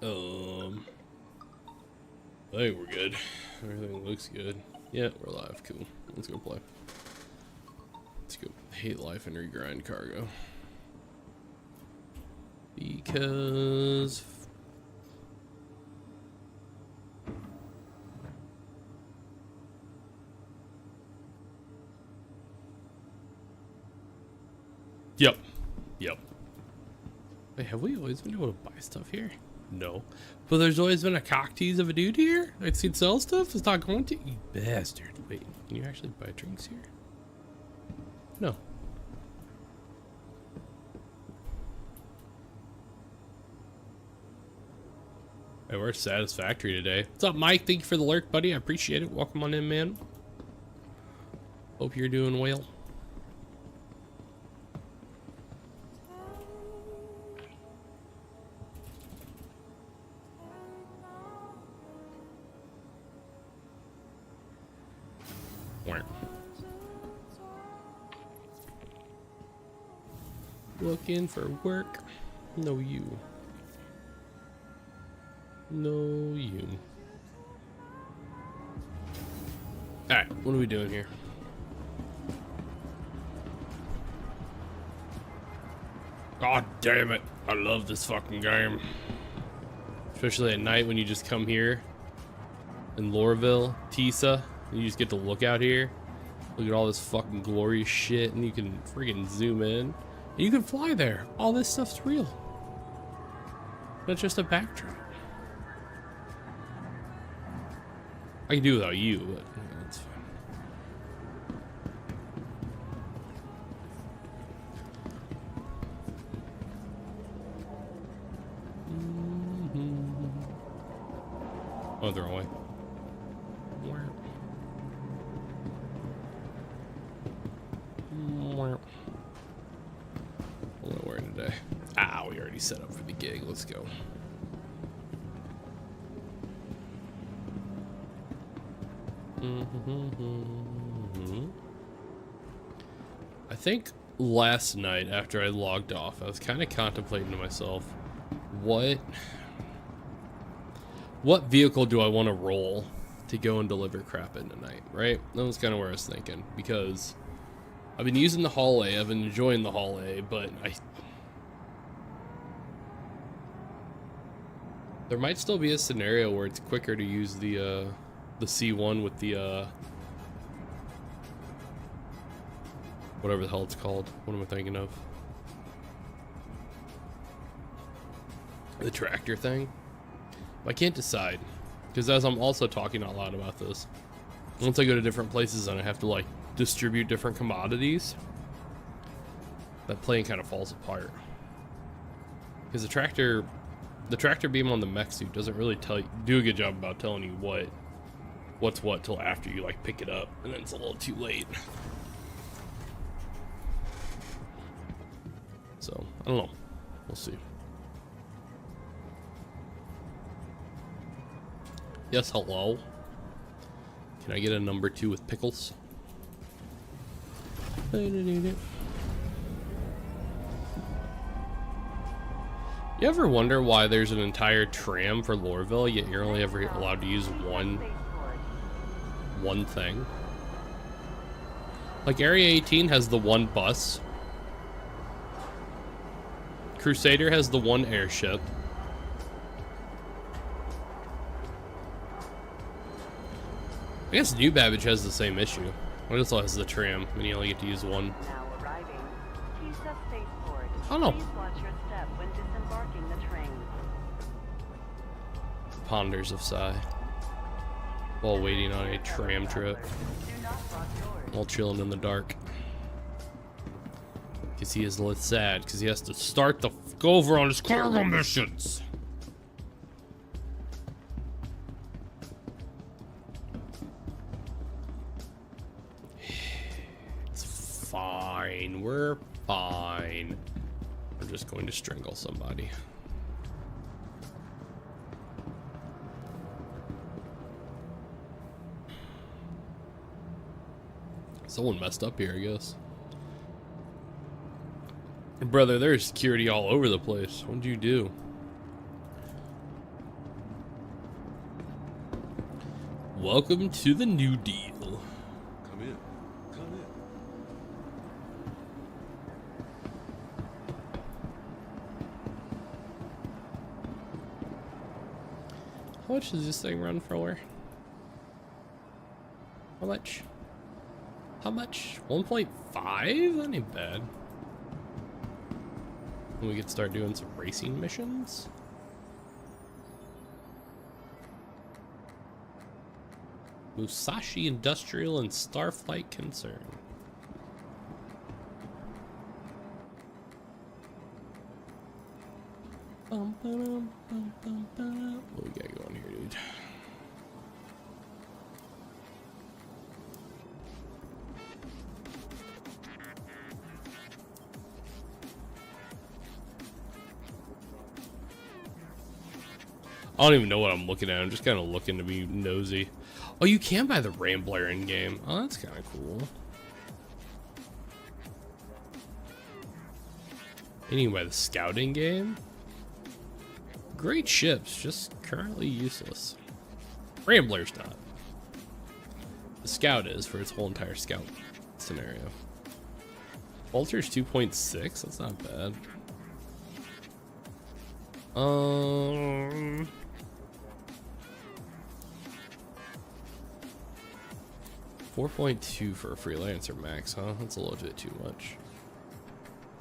I think we're good. Everything looks good. Yeah, we're live. Cool. Let's go play. Let's go. Hate life and regrind cargo. Because... Yep. Wait, have we always been able to buy stuff here? No. But there's always been a cock tease of a dude here? I'd seen sell stuff? It's not going to? You bastard. Wait, can you actually buy drinks here? No. Hey, we're satisfactory today. What's up, Mike? Thank you for the lurk, buddy. I appreciate it. Welcome on in, man. Hope you're doing well. Looking for work. No you. No you. Alright, what are we doing here? God damn it. I love this fucking game. Especially at night when you just come here in Lorville, Tisa, and you just get to look out here. Look at all this fucking glorious shit, and you can freaking zoom in. And you can fly there. All this stuff's real. Not just a backdrop. I can do without you, but yeah, that's fine. Oh, they're away. What am I wearing today? Ah, we already set up for the gig. Let's go. I think last night after I logged off, I was kind of contemplating to myself, what vehicle do I want to roll to go and deliver crap in tonight, right? That was kind of where I was thinking, because I've been using the Haul A, I've been enjoying the Haul A, but there might still be a scenario where it's quicker to use the C1 with the whatever the hell it's called. What am I thinking of? The tractor thing. I can't decide, because as I'm also talking out loud about this, once I go to different places and I have to like distribute different commodities, that plane kind of falls apart. Because the tractor beam on the mech suit doesn't really do a good job about telling you what's what till after you like pick it up, and then it's a little too late. So I don't know. We'll see. Yes, hello. Can I get a number 2 with pickles? You ever wonder why there's an entire tram for Lorville, yet you're only ever allowed to use one thing? Like Area 18 has the one bus. Crusader has the one airship. I guess New Babbage has the same issue. It also has the tram, and you only get to use one. I don't know. Ponders of Sigh while waiting on a tram trip, while chilling in the dark, because he is a little sad because he has to start the go over on his cargo missions. It's fine, we're fine. We're just going to strangle somebody. Someone messed up here, I guess. Brother, there's security all over the place. What'd you do? Welcome to the New Deal. Come in. Come in. How much does this thing run for? How much? How much? 1.5? That ain't bad. We could start doing some racing missions. Musashi Industrial and Starflight Concern. What we got going here, dude? I don't even know what I'm looking at. I'm just kind of looking to be nosy. Oh, you can buy the Rambler in game. Oh, that's kind of cool. And you can buy the Scouting game. Great ships, just currently useless. Rambler's not. The Scout is for its whole entire Scout scenario. Vulture's 2.6. That's not bad. 4.2 for a freelancer max, huh? That's a little bit too much.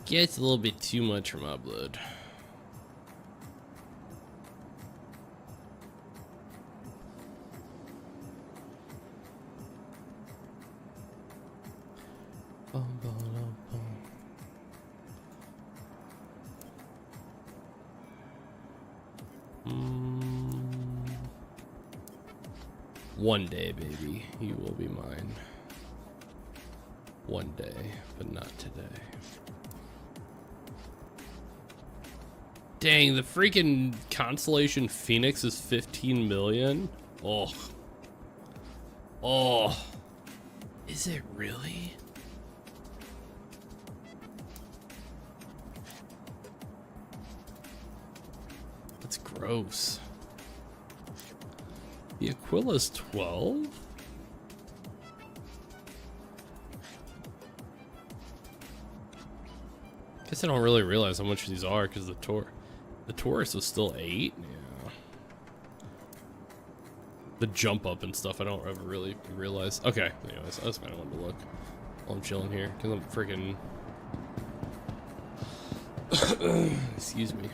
Yeah, it's a little bit too much for my blood. One day, baby, you will be mine. One day, but not today. Dang, the freaking Constellation Phoenix is 15 million. Oh. Oh. Is it really? That's gross. The Aquila's 12? Guess I don't really realize how much these are because the Taurus was still 8. Yeah. The jump up and stuff I don't ever really realize. Okay, anyways, that's fine. I wanted to look while I'm chilling here because I'm freaking excuse me.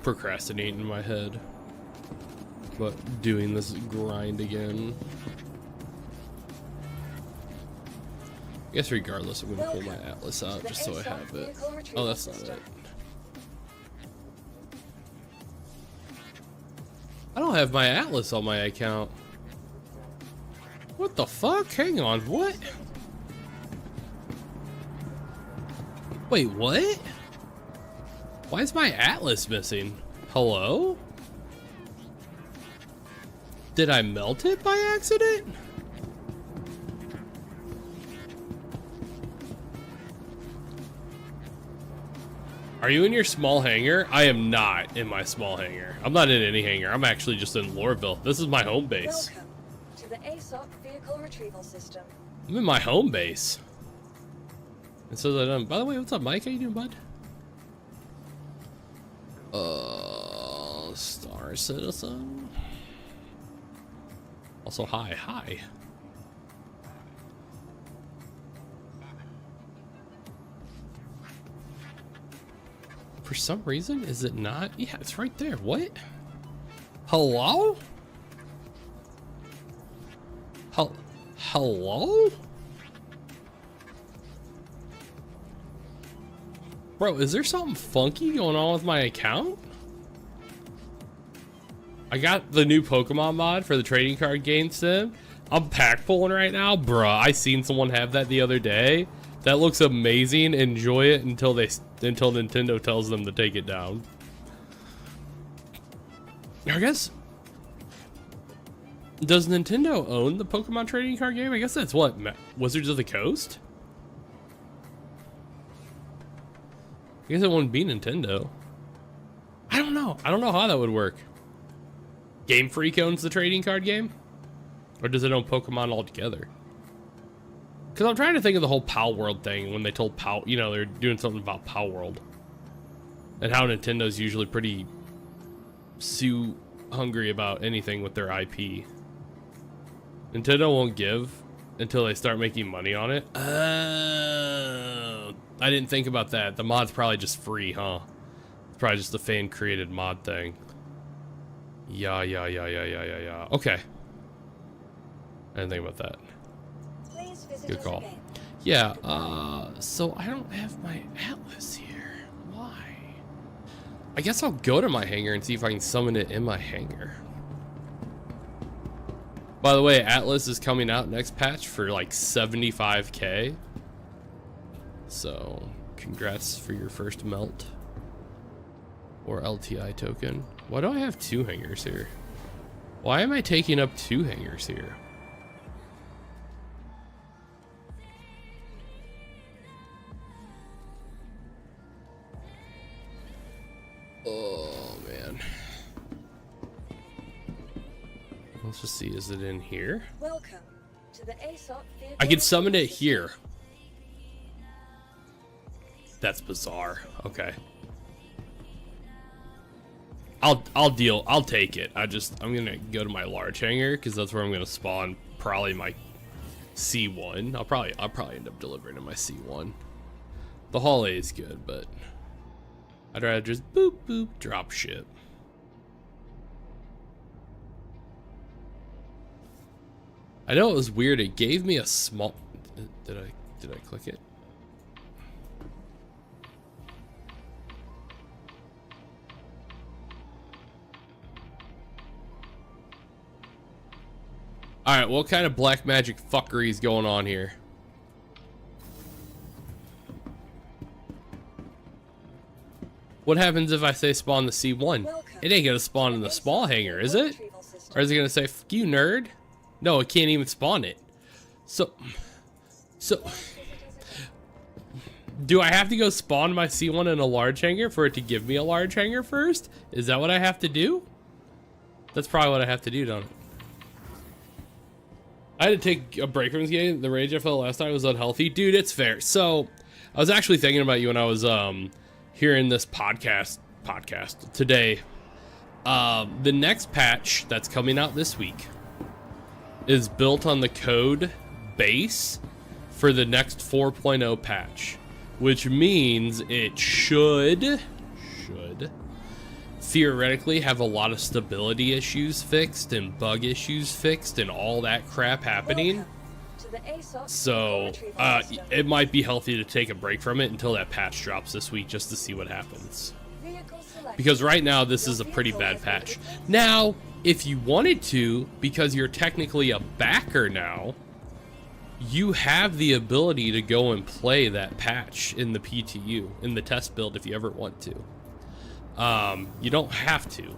Procrastinating in my head, but doing this grind again. I guess regardless, I'm gonna pull my Atlas out just so I have it. Oh, that's not it. I don't have my Atlas on my account. What the fuck? Hang on, what? Wait, what? Why is my Atlas missing? Hello? Did I melt it by accident? Are you in your small hangar? I am not in my small hangar. I'm not in any hangar. I'm actually just in Loreville. This is my home base. Welcome to the ASOC vehicle retrieval system. I'm in my home base. And so that, by the way, what's up, Mike? How you doing, bud? Star Citizen. Also, hi. For some reason, is it not? Yeah, it's right there. What? Hello? Hello? Bro, is there something funky going on with my account? I got the new Pokemon mod for the trading card game sim. I'm pack pulling right now. Bruh, I seen someone have that the other day. That looks amazing. Enjoy it until Nintendo tells them to take it down. I guess. Does Nintendo own the Pokemon trading card game? I guess that's what, Wizards of the Coast? I guess it wouldn't be Nintendo. I don't know. I don't know how that would work. Game Freak owns the trading card game? Or does it own Pokemon altogether? Because I'm trying to think of the whole Pow World thing when they told Pow, you know, they're doing something about Pow World. And how Nintendo's usually pretty sue hungry about anything with their IP. Nintendo won't give until they start making money on it. I didn't think about that. The mod's probably just free, huh? It's probably just a fan-created mod thing. Yeah. Okay. I didn't think about that. Please visit Good us call. again. Yeah, so I don't have my Atlas here. Why? I guess I'll go to my hangar and see if I can summon it in my hangar. By the way, Atlas is coming out next patch for like 75k. So, congrats for your first melt. Or LTI token. Why do I have 2 hangars here? Why am I taking up 2 hangars here? Oh, man. Let's just see, is it in here? Welcome to the ASOP vehicle. I can summon it system. here. That's bizarre. Okay. I'll take it. I'm gonna go to my large hangar because that's where I'm gonna spawn probably my C1. I'll probably end up delivering to my C1. The Hall A is good, but I'd rather just boop drop shit. I know it was weird. It gave me a small. Did I click it? All right, what kind of black magic fuckery is going on here? What happens if I say spawn the C1? It ain't gonna spawn in the small hangar, is it? Or is it gonna say, "Fuck you, nerd"? No, it can't even spawn it. So, do I have to go spawn my C1 in a large hangar for it to give me a large hangar first? Is that what I have to do? That's probably what I have to do, don't it? I had to take a break from this game. The rage I felt last night was unhealthy. Dude, it's fair. So, I was actually thinking about you when I was hearing this podcast today. The next patch that's coming out this week is built on the code base for the next 4.0 patch, which means it should theoretically have a lot of stability issues fixed and bug issues fixed and all that crap happening. So it might be healthy to take a break from it until that patch drops this week just to see what happens, because right now this is a pretty bad patch. Now if you wanted to, because you're technically a backer now, you have the ability to go and play that patch in the PTU, in the test build, if you ever want to. You don't have to,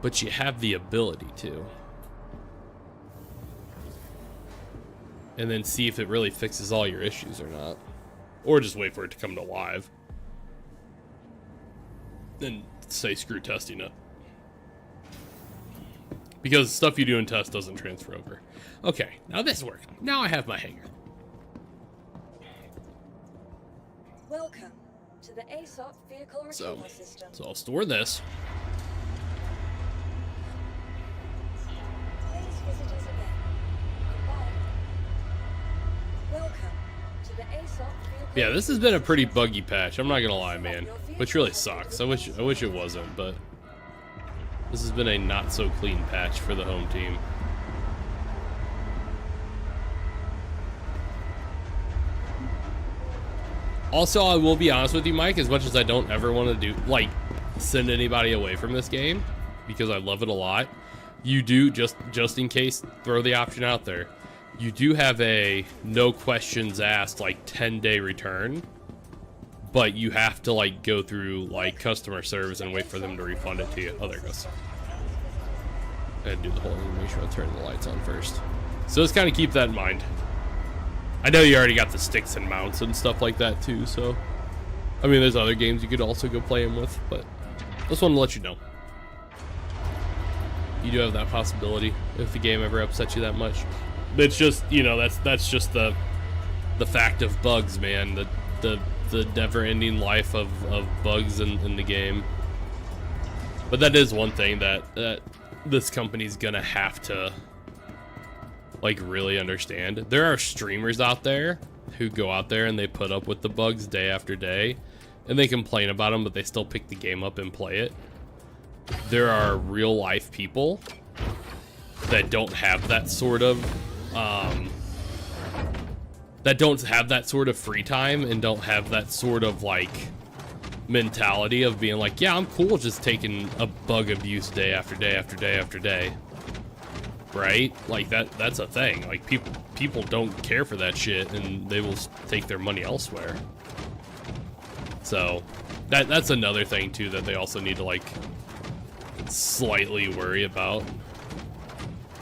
but you have the ability to. And then see if it really fixes all your issues or not. Or just wait for it to come to live. Then say screw testing it. Because stuff you do in test doesn't transfer over. Okay, now this works. Now I have my hangar. Welcome to the ASOP vehicle retrieval system. So I'll store this. Please visit us again. Goodbye. Welcome to the ASOP vehicle. Yeah, this has been a pretty buggy patch. I'm not gonna lie, man. Which really sucks. I wish it wasn't, but this has been a not so clean patch for the home team. Also, I will be honest with you, Mike, as much as I don't ever want to do, like, send anybody away from this game, because I love it a lot, you do, just in case, throw the option out there, you do have a no questions asked, like, 10-day return, but you have to, like, go through, like, customer service and wait for them to refund it to you. Oh, there it goes. I had to do the whole thing, make sure I turn the lights on first. So just kind of keep that in mind. I know you already got the sticks and mounts and stuff like that too, so I mean there's other games you could also go play them with, but just wanted to let you know. You do have that possibility if the game ever upsets you that much. It's just, you know, that's just the fact of bugs, man. The never-ending life of bugs in the game. But that is one thing that this company's gonna have to, like, really understand. There are streamers out there who go out there and they put up with the bugs day after day, and they complain about them, but they still pick the game up and play it. There are real life people that don't have that sort of free time and don't have that sort of like mentality of being like, yeah, I'm cool just taking a bug abuse day after day after day after day, right? Like that's a thing. Like people don't care for that shit, and they will take their money elsewhere. So that's another thing too that they also need to like slightly worry about.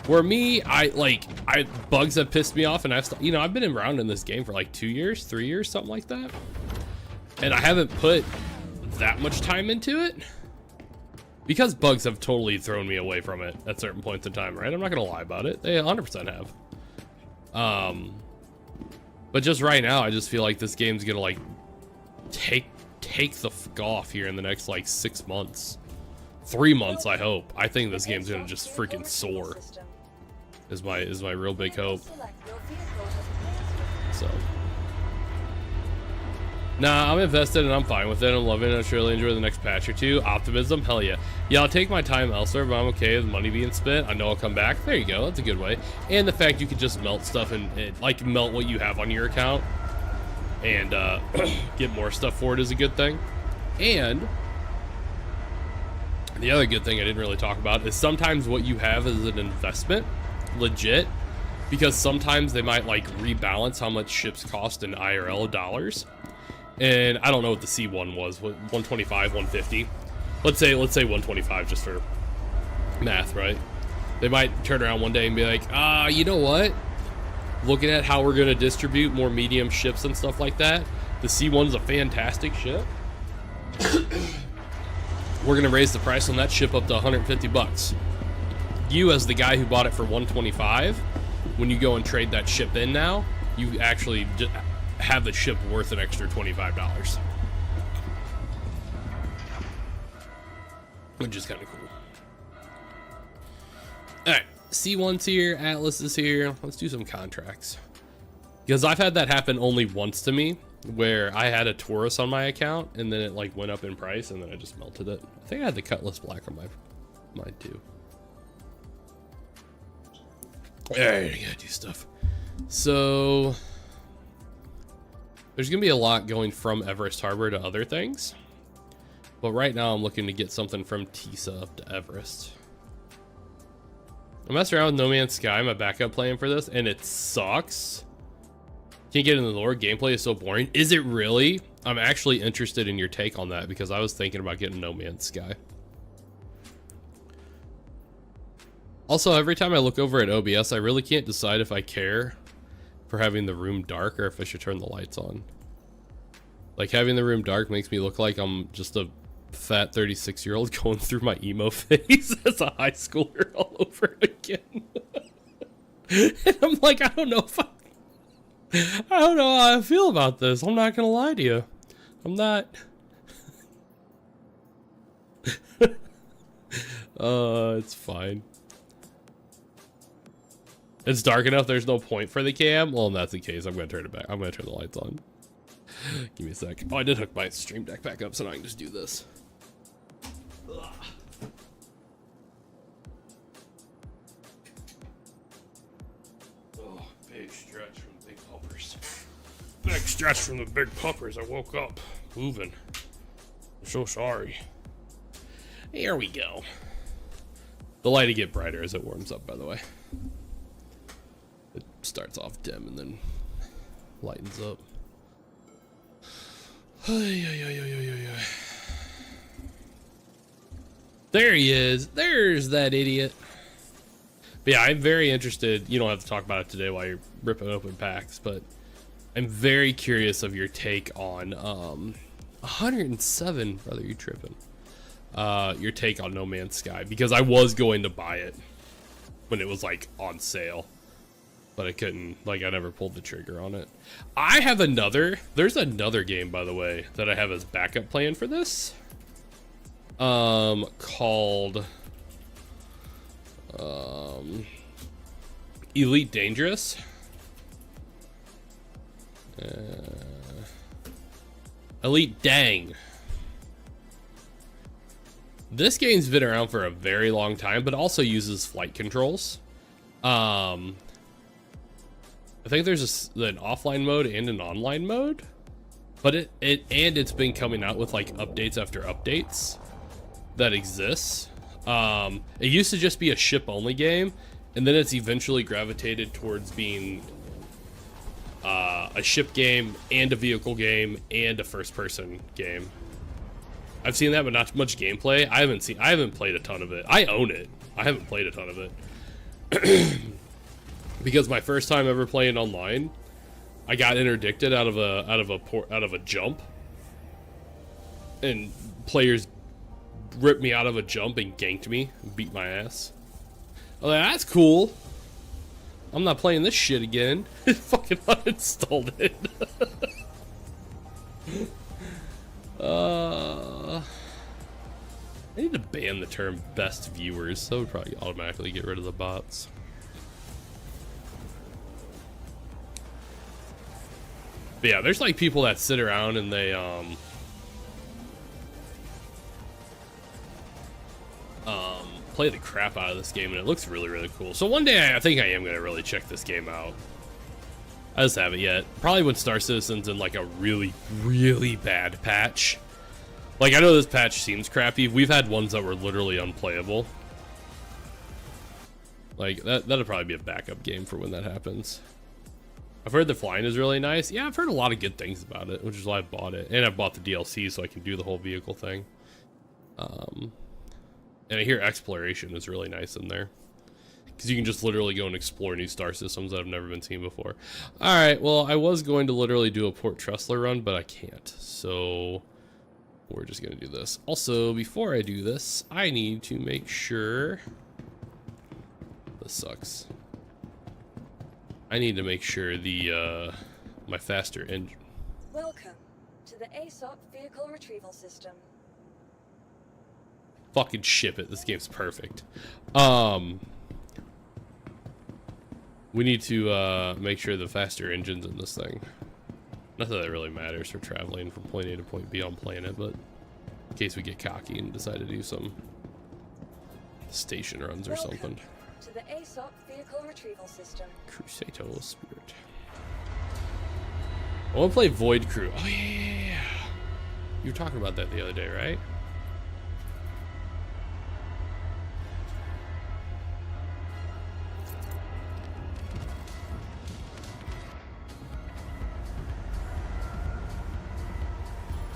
Where me, bugs have pissed me off, and I've been around in this game for like 2 years, 3 years, something like that, and I haven't put that much time into it because bugs have totally thrown me away from it at certain points in time, right? I'm not gonna lie about it. They 100% have. But just right now, I just feel like this game's gonna like take the fuck off here in the next like 6 months. 3 months, I hope. I think this game's gonna just freaking soar. Is my real big hope. So, nah, I'm invested and I'm fine with it. I'm loving it. I'll surely enjoy the next patch or two. Optimism, hell yeah. Yeah, I'll take my time elsewhere, but I'm okay with money being spent. I know I'll come back. There you go. That's a good way. And the fact you could just melt stuff and like melt what you have on your account and get more stuff for it is a good thing. And the other good thing I didn't really talk about is sometimes what you have is an investment, legit, because sometimes they might like rebalance how much ships cost in IRL dollars. And I don't know what the C1 was, what, 125, 150. Let's say 125 just for math, right? They might turn around one day and be like, you know what? Looking at how we're gonna distribute more medium ships and stuff like that, the C1's a fantastic ship. We're gonna raise the price on that ship up to 150 bucks. You, as the guy who bought it for 125, when you go and trade that ship in now, you actually just have the ship worth an extra $25, which is kind of cool. All right, C1's here, Atlas is here. Let's do some contracts, because I've had that happen only once to me, where I had a Taurus on my account and then it like went up in price and then I just melted it. I think I had the Cutlass Black on mine too. Alright, I gotta do stuff. So there's gonna be a lot going from Everest Harbor to other things, but right now I'm looking to get something from Tisa up to Everest. I messed around with No Man's Sky, my backup plan for this, and it sucks. Can't get in the lore. Gameplay is so boring. Is it really? I'm actually interested in your take on that, because I was thinking about getting No Man's Sky. Also, every time I look over at OBS, I really can't decide if I care for having the room dark or if I should turn the lights on. Like, having the room dark makes me look like I'm just a fat 36-year-old going through my emo phase as a high schooler all over again. And I'm like, I don't know how I feel about this. I'm not gonna lie to you. I'm not. It's fine. It's dark enough, there's no point for the cam. Well, if that's the case, I'm gonna turn it back. I'm gonna turn the lights on. Give me a sec. Oh, I did hook my stream deck back up, so now I can just do this. Ugh. Oh, big stretch from the big puppers. Big stretch from the big puppers. I woke up moving. I'm so sorry. Here we go. The light will get brighter as it warms up, by the way. It starts off dim and then lightens up. There he is. There's that idiot. But yeah, I'm very interested. You don't have to talk about it today while you're ripping open packs, but I'm very curious of your take on 107. Brother, you tripping? your take on No Man's Sky, because I was going to buy it when it was like on sale, but I couldn't. Like, I never pulled the trigger on it. I have there's another game, by the way, that I have as backup plan for this, called Elite Dangerous. Elite Dang. This game's been around for a very long time, but also uses flight controls. I think there's an offline mode and an online mode, but it's been coming out with like updates after updates that exists. It used to just be a ship only game, and then it's eventually gravitated towards being a ship game and a vehicle game and a first person game. I've seen that, but not much gameplay. I haven't played a ton of it. I own it. I haven't played a ton of it. Because my first time ever playing online, I got interdicted out of a jump, and players ripped me out of a jump and ganked me and beat my ass. I'm like, that's cool. I'm not playing this shit again. Fucking uninstalled it. I need to ban the term best viewers, so it would probably automatically get rid of the bots. But yeah, there's like people that sit around and they play the crap out of this game, and it looks really, really cool. So one day I think I am gonna really check this game out. I just haven't yet. Probably when Star Citizen's in like a really, really bad patch. Like, I know this patch seems crappy. We've had ones that were literally unplayable. Like, that'll probably be a backup game for when that happens. I've heard the flying is really nice. Yeah, I've heard a lot of good things about it, which is why I bought it. And I bought the DLC so I can do the whole vehicle thing. And I hear exploration is really nice in there, because you can just literally go and explore new star systems that have never been seen before. Alright, well, I was going to literally do a Port Tressler run, but I can't. So we're just going to do this. Also, before I do this, I need to make sure... This sucks. I need to make sure the my faster engine... Welcome to the ASOP Vehicle Retrieval System. Fucking ship it. This game's perfect. We need to make sure the faster engine's in this thing. Not that it really matters for traveling from point A to point B on planet, but in case we get cocky and decide to do some station runs or something. To the ASOP Vehicle Retrieval System. Crusato Spirit. I want to play Void Crew. Oh yeah. You were talking about that the other day, right?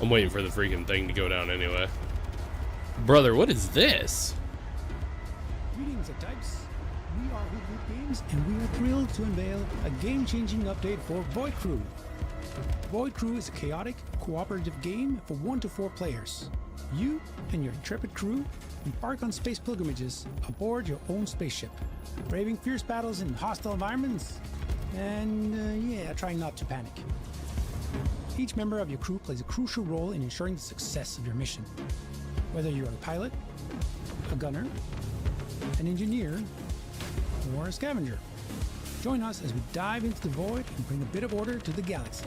I'm waiting for the freaking thing to go down anyway. Brother, what is this? Greetings at Types. We are Hoop Hoop Games, and we are thrilled to unveil a game-changing update for Void Crew. Void Crew is a chaotic, cooperative game for 1 to 4 players. You and your intrepid crew embark on space pilgrimages aboard your own spaceship, braving fierce battles in hostile environments, and trying not to panic. Each member of your crew plays a crucial role in ensuring the success of your mission. Whether you're a pilot, a gunner, an engineer, or a scavenger. Join us as we dive into the void and bring a bit of order to the galaxy.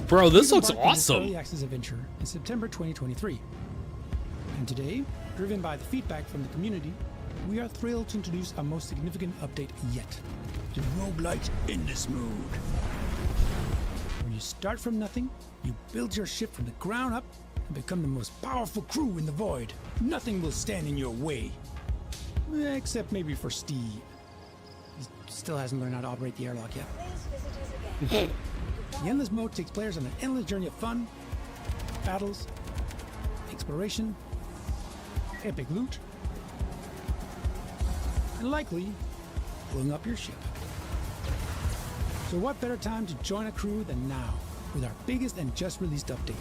Bro, this looks Embarked on this awesome. early access adventure in September 2023. And today, driven by the feedback from the community, we are thrilled to introduce our most significant update yet. The roguelite Endless Mode. When you start from nothing, you build your ship from the ground up and become the most powerful crew in the void. Nothing will stand in your way. Except maybe for Steve. He still hasn't learned how to operate the airlock yet. Please visit us again. The Endless Mode takes players on an endless journey of fun, battles, exploration, epic loot, and likely blowing up your ship. So what better time to join a crew than now, with our biggest and just released update.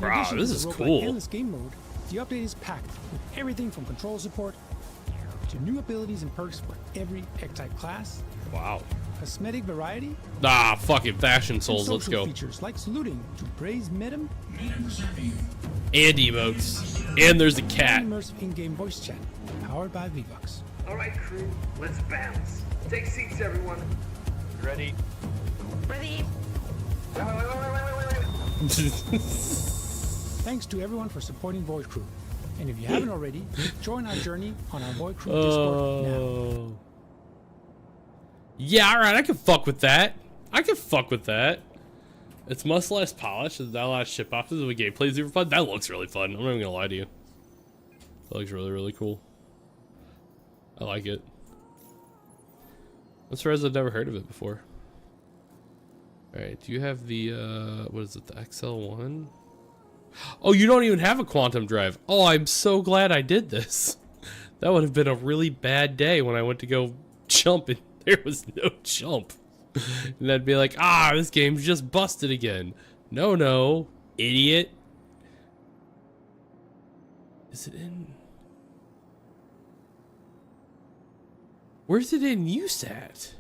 In Wow, addition this to is the roguelike cool. endless game mode, the update is packed with everything from control support to new abilities and perks for every X-type class, Wow. cosmetic variety, Ah, fucking Fashion and Souls, let's social go. features like saluting to praise Medem And emotes. And there's a cat. and immersive in-game voice chat powered by V-Bucks. All right, crew, let's bounce. Take seats, everyone. Ready? Wait. Thanks to everyone for supporting Void Crew. And if you haven't already, join our journey on our Void Crew Discord now. Oh. Yeah, alright, I can fuck with that. I can fuck with that. It's much less polished than that last ship off. This is what gameplay is super fun. That looks really fun. I'm not even gonna lie to you. That looks really, really cool. I like it. I'm surprised I've never heard of it before. Alright, do you have the, what is it, the XL1? Oh, you don't even have a quantum drive. Oh, I'm so glad I did this. That would have been a really bad day when I went to go jump and there was no jump. And I'd be like, ah, this game's just busted again. No, idiot. Is it in? Where's it in use at?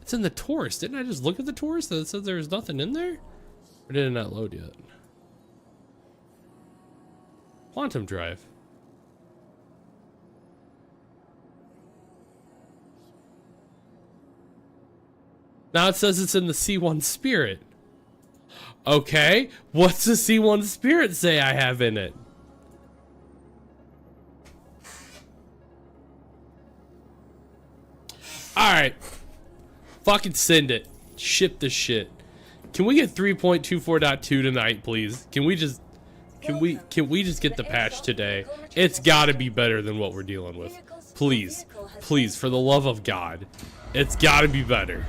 It's in the tourist. Didn't I just look at the tourist that said there was nothing in there? Or did it not load yet? Quantum drive. Now it says it's in the C1 Spirit. Okay, what's the C1 Spirit say I have in it? Alright. Fucking send it. Ship this shit. Can we get 3.24.2 tonight, please? Can we just get the patch today? It's gotta be better than what we're dealing with. Please. Please, for the love of God. It's gotta be better.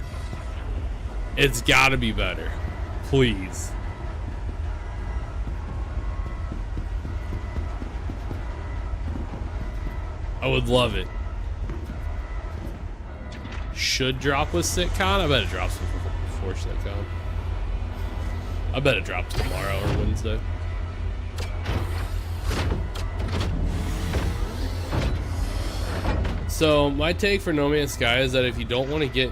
It's gotta be better. Please. I would love it. Should drop with SitCon? I bet it drops before SitCon. I bet it drops tomorrow or Wednesday. So my take for No Man's Sky is that if you don't want to get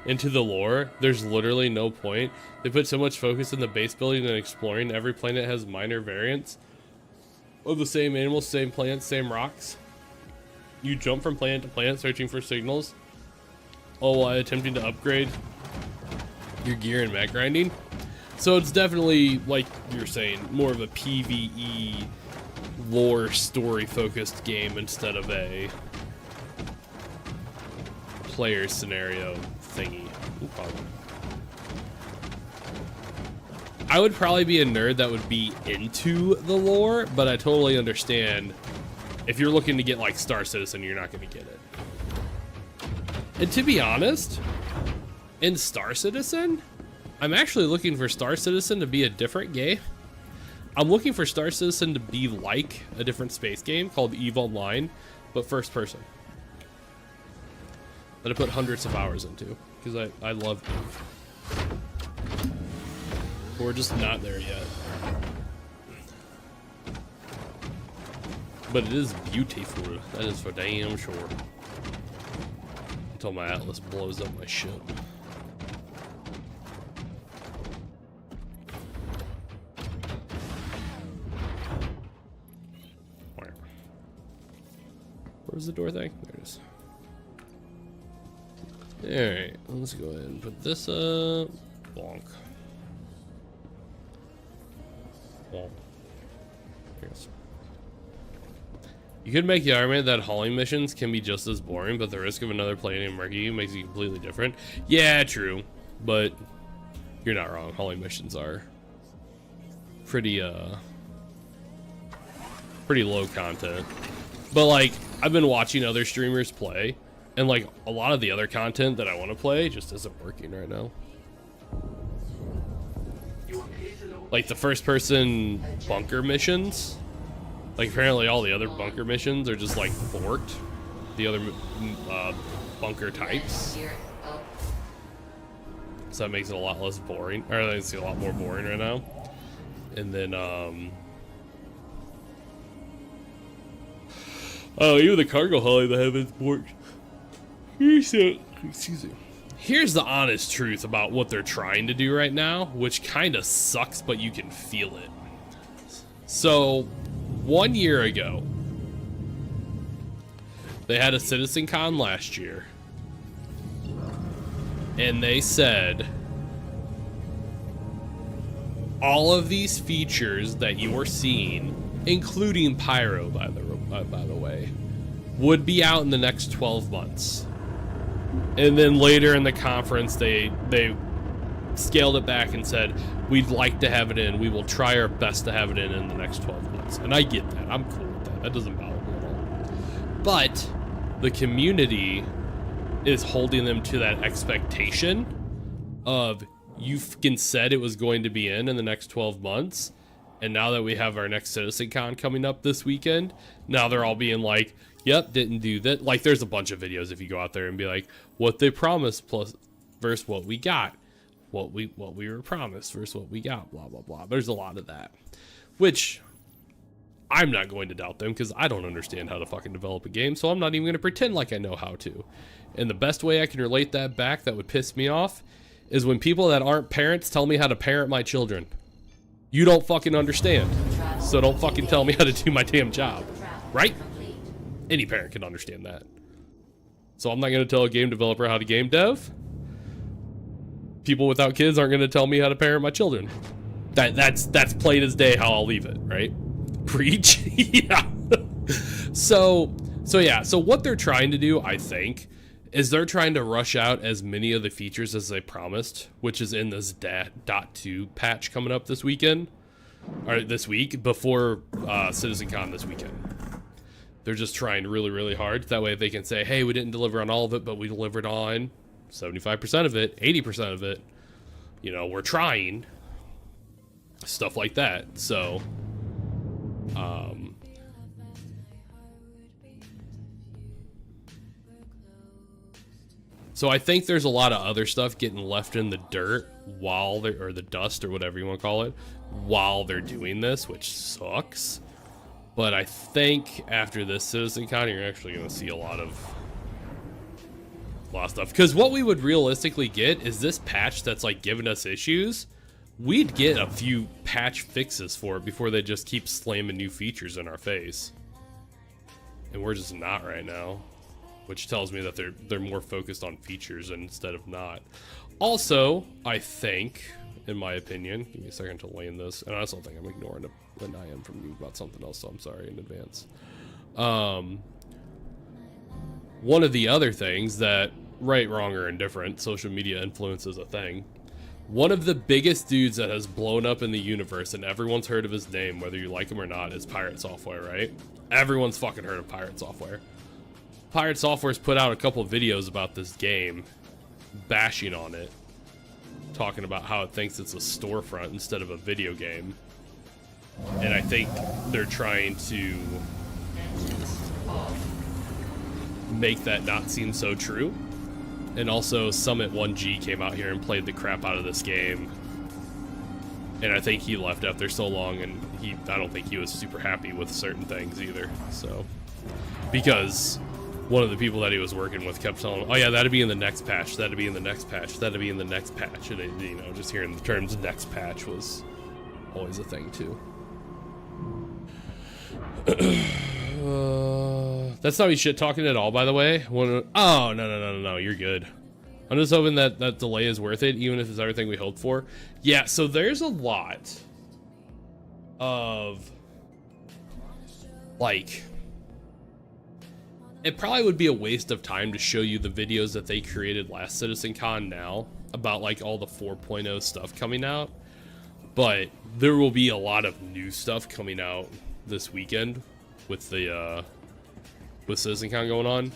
into the lore, there's literally no point. They put so much focus in the base building and exploring. Every planet has minor variants of the same animals, same plants, same rocks. You jump from planet to planet searching for signals, all while attempting to upgrade your gear and mech grinding. So it's definitely, like you're saying, more of a PvE lore story focused game instead of a player scenario thingy. I would probably be a nerd that would be into the lore, but I totally understand if you're looking to get like Star Citizen, you're not going to get it. And to be honest, in Star Citizen, I'm actually looking for Star Citizen to be a different game. I'm looking for Star Citizen to be like a different space game called EVE Online, but first person. That I put hundreds of hours into, because I love EVE. We're just not there yet. But it is beautiful, that is for damn sure. Until my Atlas blows up my ship. Where's the door thing? There it is. Alright, let's go ahead and put this up. Bonk. Bonk. Yes. You could make the argument that hauling missions can be just as boring, but the risk of another planet murking you makes it completely different. Yeah, true. But you're not wrong. Hauling missions are pretty low content. But like, I've been watching other streamers play, and like a lot of the other content that I want to play just isn't working right now. Like the first person bunker missions, like apparently all the other bunker missions are just like forked, the other bunker types. so that makes it a lot less boring, or I think it's a lot more boring right now. And then oh, even the cargo holly that haven't worked. Excuse me. Here's the honest truth about what they're trying to do right now, which kind of sucks, but you can feel it. So, 1 year ago, they had a CitizenCon last year, and they said all of these features that you're seeing, including Pyro, by the way, would be out in the next 12 months. And then later in the conference, they scaled it back and said, we'd like to have it in. We will try our best to have it in the next 12 months. And I get that. I'm cool with that. That doesn't bother me at all. But the community is holding them to that expectation of, you fucking said it was going to be in the next 12 months. And now that we have our next CitizenCon coming up this weekend, now they're all being like, yep, didn't do that. Like, there's a bunch of videos if you go out there and be like, what they promised plus versus what we got. What we were promised versus what we got, blah, blah, blah. There's a lot of that. Which, I'm not going to doubt them, because I don't understand how to fucking develop a game, so I'm not even going to pretend like I know how to. And the best way I can relate that back that would piss me off is when people that aren't parents tell me how to parent my children. You don't fucking understand, so don't fucking tell me how to do my damn job, right? Any parent can understand that. So I'm not going to tell a game developer how to game dev. People without kids aren't going to tell me how to parent my children. That's plain as day how I'll leave it, right? Preach. Yeah. So what they're trying to do, I think, is they're trying to rush out as many of the features as they promised, which is in this .2 patch coming up this weekend, or this week, before CitizenCon this weekend. They're just trying really, really hard. That way they can say, hey, we didn't deliver on all of it, but we delivered on 75% of it, 80% of it. You know, we're trying. Stuff like that. So, so I think there's a lot of other stuff getting left in the dirt while they're, or the dust or whatever you want to call it, while they're doing this, which sucks. But I think after this CitizenCon, you're actually going to see a lot of stuff. Because what we would realistically get is this patch that's like giving us issues. We'd get a few patch fixes for it before they just keep slamming new features in our face. And we're just not right now. Which tells me that they're more focused on features instead of not. Also, I think, in my opinion, give me a second to land this, and I also think I'm ignoring an IM from you about something else, so I'm sorry in advance. One of the other things that, right, wrong, or indifferent, social media influence is a thing. One of the biggest dudes that has blown up in the universe, and everyone's heard of his name, whether you like him or not, is Pirate Software, right? Everyone's fucking heard of Pirate Software. Pirate Software's put out a couple of videos about this game, bashing on it, talking about how it thinks it's a storefront instead of a video game. And I think they're trying to make that not seem so true. And also, Summit 1G came out here and played the crap out of this game. And I think he left after so long, and I don't think he was super happy with certain things either. So, because one of the people that he was working with kept telling him, oh yeah, that'd be in the next patch, that'd be in the next patch, that'd be in the next patch. And, you know, just hearing the terms next patch was always a thing too. That's not me shit talking at all, by the way. Oh, no, you're good. I'm just hoping that that delay is worth it, even if it's everything we hoped for. Yeah, so there's a lot of, like, it probably would be a waste of time to show you the videos that they created last CitizenCon now about, like, all the 4.0 stuff coming out. But there will be a lot of new stuff coming out this weekend with the, with CitizenCon going on.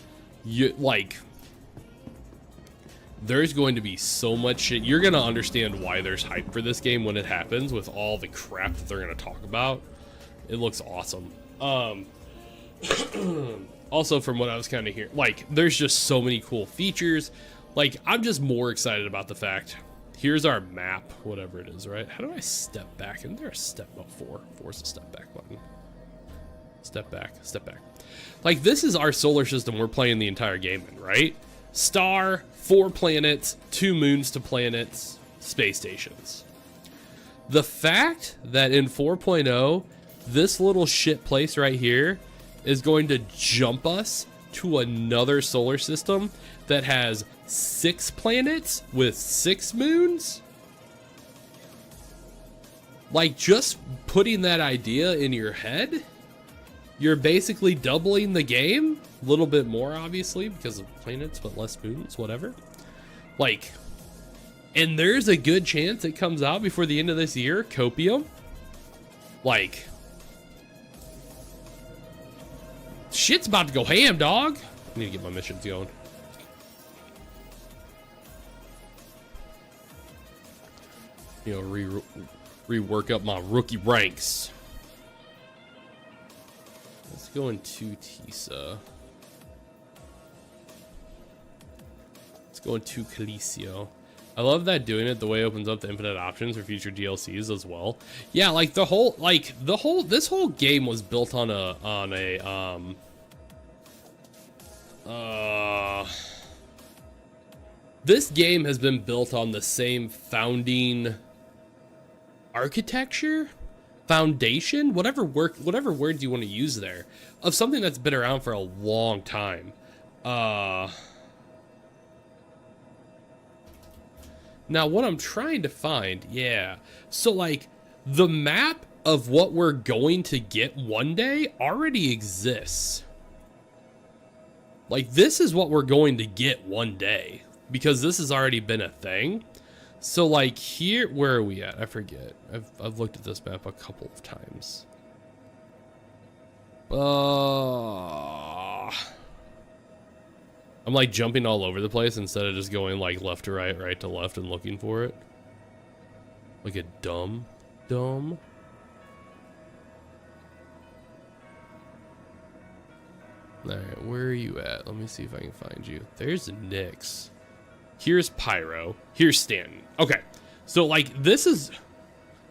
There's going to be so much shit. You're going to understand why there's hype for this game when it happens, with all the crap that they're going to talk about. It looks awesome. Also, from what I was kind of hearing, like, there's just so many cool features. Like, I'm just more excited about the fact here's our map, whatever it is, right? How do I step back? Isn't there a step up 4? 4 is a step back button. Step back, step back. Like, this is our solar system we're playing the entire game in, right? Star, 4 planets, 2 moons to planets, space stations. The fact that in 4.0, this little shit place right here is going to jump us to another solar system that has 6 planets with 6 moons? Like, just putting that idea in your head, you're basically doubling the game. A little bit more, obviously, because of planets, but less moons, whatever. Like, and there's a good chance it comes out before the end of this year, Copium. Like, shit's about to go ham, dog. I need to get my missions going. You know, rework up my rookie ranks. Let's go into Tisa. Let's go into Calicio. I love that doing it the way it opens up the infinite options for future DLCs as well. Yeah, like this whole game was built on this game has been built on the same founding architecture, foundation, whatever word you want to use there, of something that's been around for a long time. Now, what I'm trying to find, yeah. So, like, the map of what we're going to get one day already exists. Like, this is what we're going to get one day, because this has already been a thing. So, like, here, where are we at? I forget. I've looked at this map a couple of times. I'm like jumping all over the place instead of just going like left to right, right to left and looking for it. Like a dumb. Alright, where are you at? Let me see if I can find you. There's Nyx. Here's Pyro. Here's Stanton. Okay, so like this is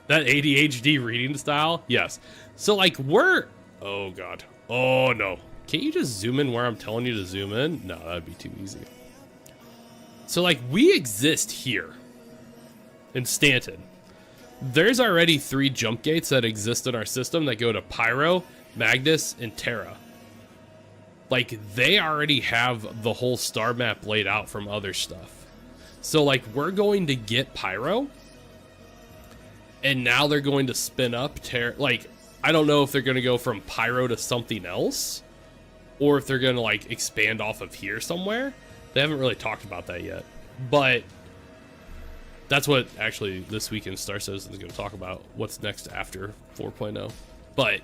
that ADHD reading style. Yes. So like we're, oh god. Oh no. Can't you just zoom in where I'm telling you to zoom in? No, that'd be too easy. So like we exist here in Stanton. There's already 3 jump gates that exist in our system that go to Pyro, Magnus, and Terra. Like they already have the whole star map laid out from other stuff. So like we're going to get Pyro, and now they're going to spin up Terra. Like I don't know if they're going to go from Pyro to something else, or if they're going to like expand off of here somewhere. They haven't really talked about that yet, but that's what actually this week in Star Citizen is going to talk about, what's next after 4.0. But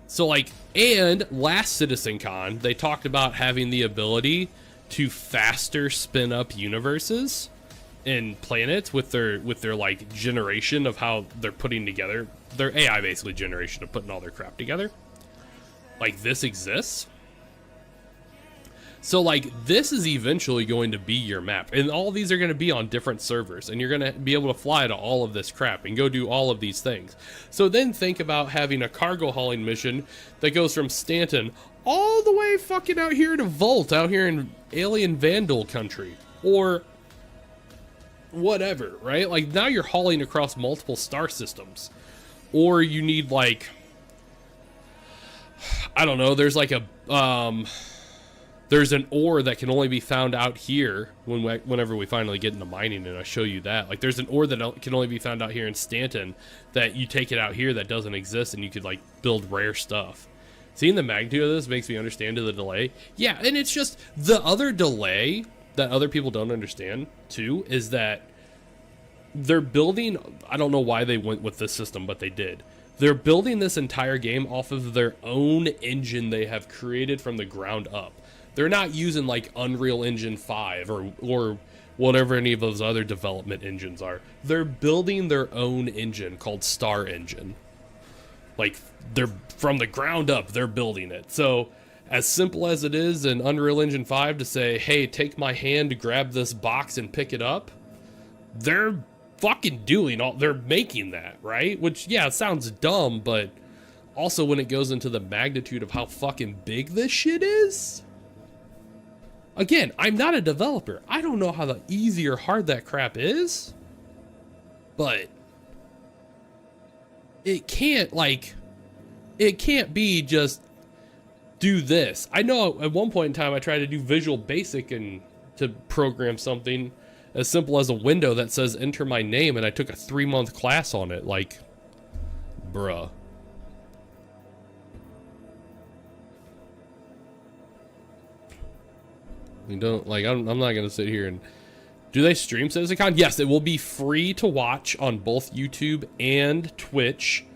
so like, and last CitizenCon, they talked about having the ability to faster spin up universes and planets with their like generation of how they're putting together their AI, basically generation of putting all their crap together. Like this exists. So like this is eventually going to be your map, and all these are going to be on different servers, and you're going to be able to fly to all of this crap and go do all of these things. So then think about having a cargo hauling mission that goes from Stanton all the way fucking out here to Volt, out here in alien Vandal country, or whatever, right? Like now you're hauling across multiple star systems. Or you need like, I don't know, there's like a there's an ore that can only be found out here whenever we finally get into mining, and I show you that. Like there's an ore that can only be found out here in Stanton that you take it out here that doesn't exist, and you could like build rare stuff. Seeing the magnitude of this makes me understand the delay. Yeah, and it's just the other delay that other people don't understand too is that they're building, I don't know why they went with this system, but they did. They're building this entire game off of their own engine they have created from the ground up. They're not using like Unreal Engine 5 or whatever any of those other development engines are. They're building their own engine called Star Engine. Like they're from the ground up, they're building it. So as simple as it is in Unreal Engine 5 to say, hey, take my hand, grab this box and pick it up. they're fucking doing all, they're making that, right? Which, yeah, it sounds dumb, but also when it goes into the magnitude of how fucking big this shit is. Again, I'm not a developer. I don't know how the easy or hard that crap is. But it can't, like, it can't be just do this. I know at one point in time I tried to do Visual Basic and to program something as simple as a window that says enter my name, and I took a 3-month class on it. Like, bruh. You don't, like, I'm not gonna sit here and... Do they stream CitizenCon? Yes, it will be free to watch on both YouTube and Twitch.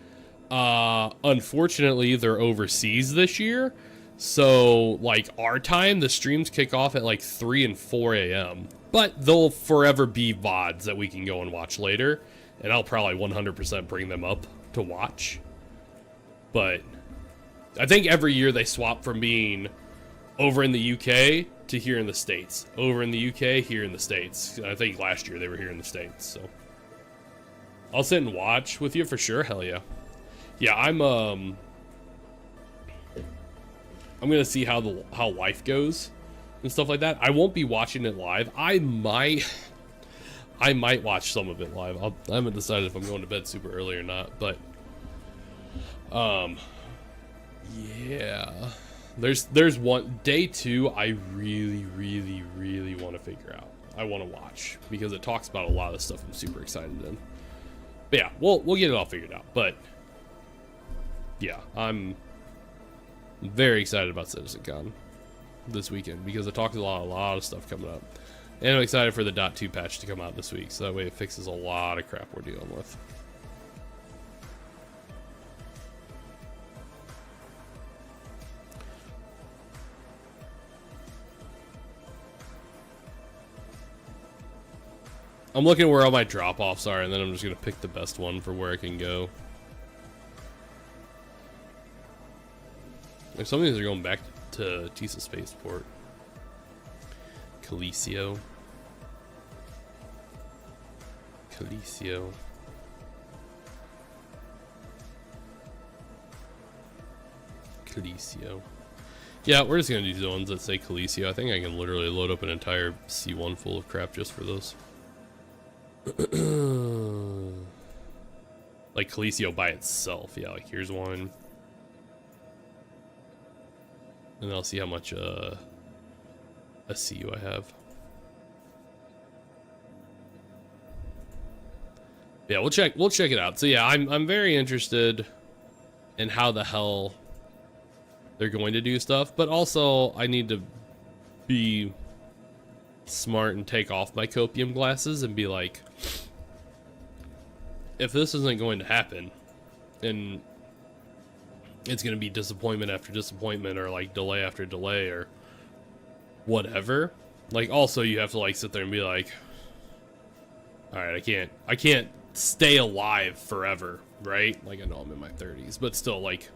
Unfortunately, they're overseas this year. So, like, our time, the streams kick off at, like, 3 and 4 a.m. But they'll forever be VODs that we can go and watch later. And I'll probably 100% bring them up to watch. But I think every year they swap from being over in the UK to here in the States. Over in the UK, here in the States. I think last year they were here in the States, so. I'll sit and watch with you for sure, hell yeah. Yeah, I'm gonna see how life goes and stuff like that. I won't be watching it live. I might watch some of it live. I haven't decided if I'm going to bed super early or not, but yeah. There's one day 2 I really want to figure out. I want to watch because it talks about a lot of stuff I'm super excited in. But yeah, we'll get it all figured out. But yeah, I'm very excited about CitizenCon this weekend because it talks a lot of stuff coming up. And I'm excited for the .2 patch to come out this week, so that way it fixes a lot of crap we're dealing with. I'm looking where all my drop-offs are, and then I'm just gonna pick the best one for where I can go. Like, some of these are going back to Tisa Spaceport. Calicio. Yeah, we're just gonna do zones that say Calicio. I think I can literally load up an entire C1 full of crap just for those. Like Calicio by itself. Yeah, like here's one. And I'll see how much a CU I have. Yeah, we'll check it out. So yeah, I'm very interested in how the hell they're going to do stuff, but also I need to be smart and take off my copium glasses and be like, if this isn't going to happen, and it's going to be disappointment after disappointment, or like delay after delay, or whatever. Like, also you have to like sit there and be like, all right, I can't stay alive forever, right? Like, I know I'm in my 30s, but still, like,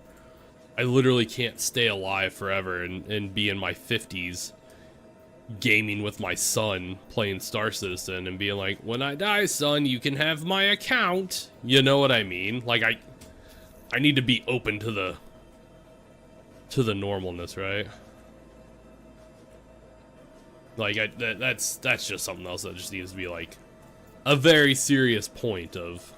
I literally can't stay alive forever and be in my 50s gaming with my son playing Star Citizen and being like, when I die, son, you can have my account. You know what I mean? Like, I need to be open to the normalness, right? Like, that's just something else that just needs to be like a very serious point of,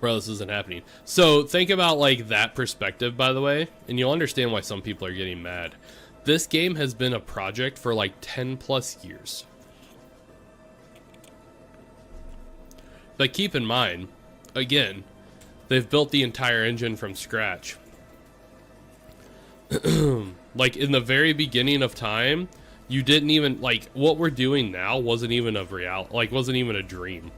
bro, this isn't happening. So think about like that perspective, by the way, and you'll understand why some people are getting mad. This game has been a project for like 10 plus years. But keep in mind, again, they've built the entire engine from scratch. Like, in the very beginning of time, you didn't even, like, what we're doing now wasn't even a reality, like, wasn't even a dream.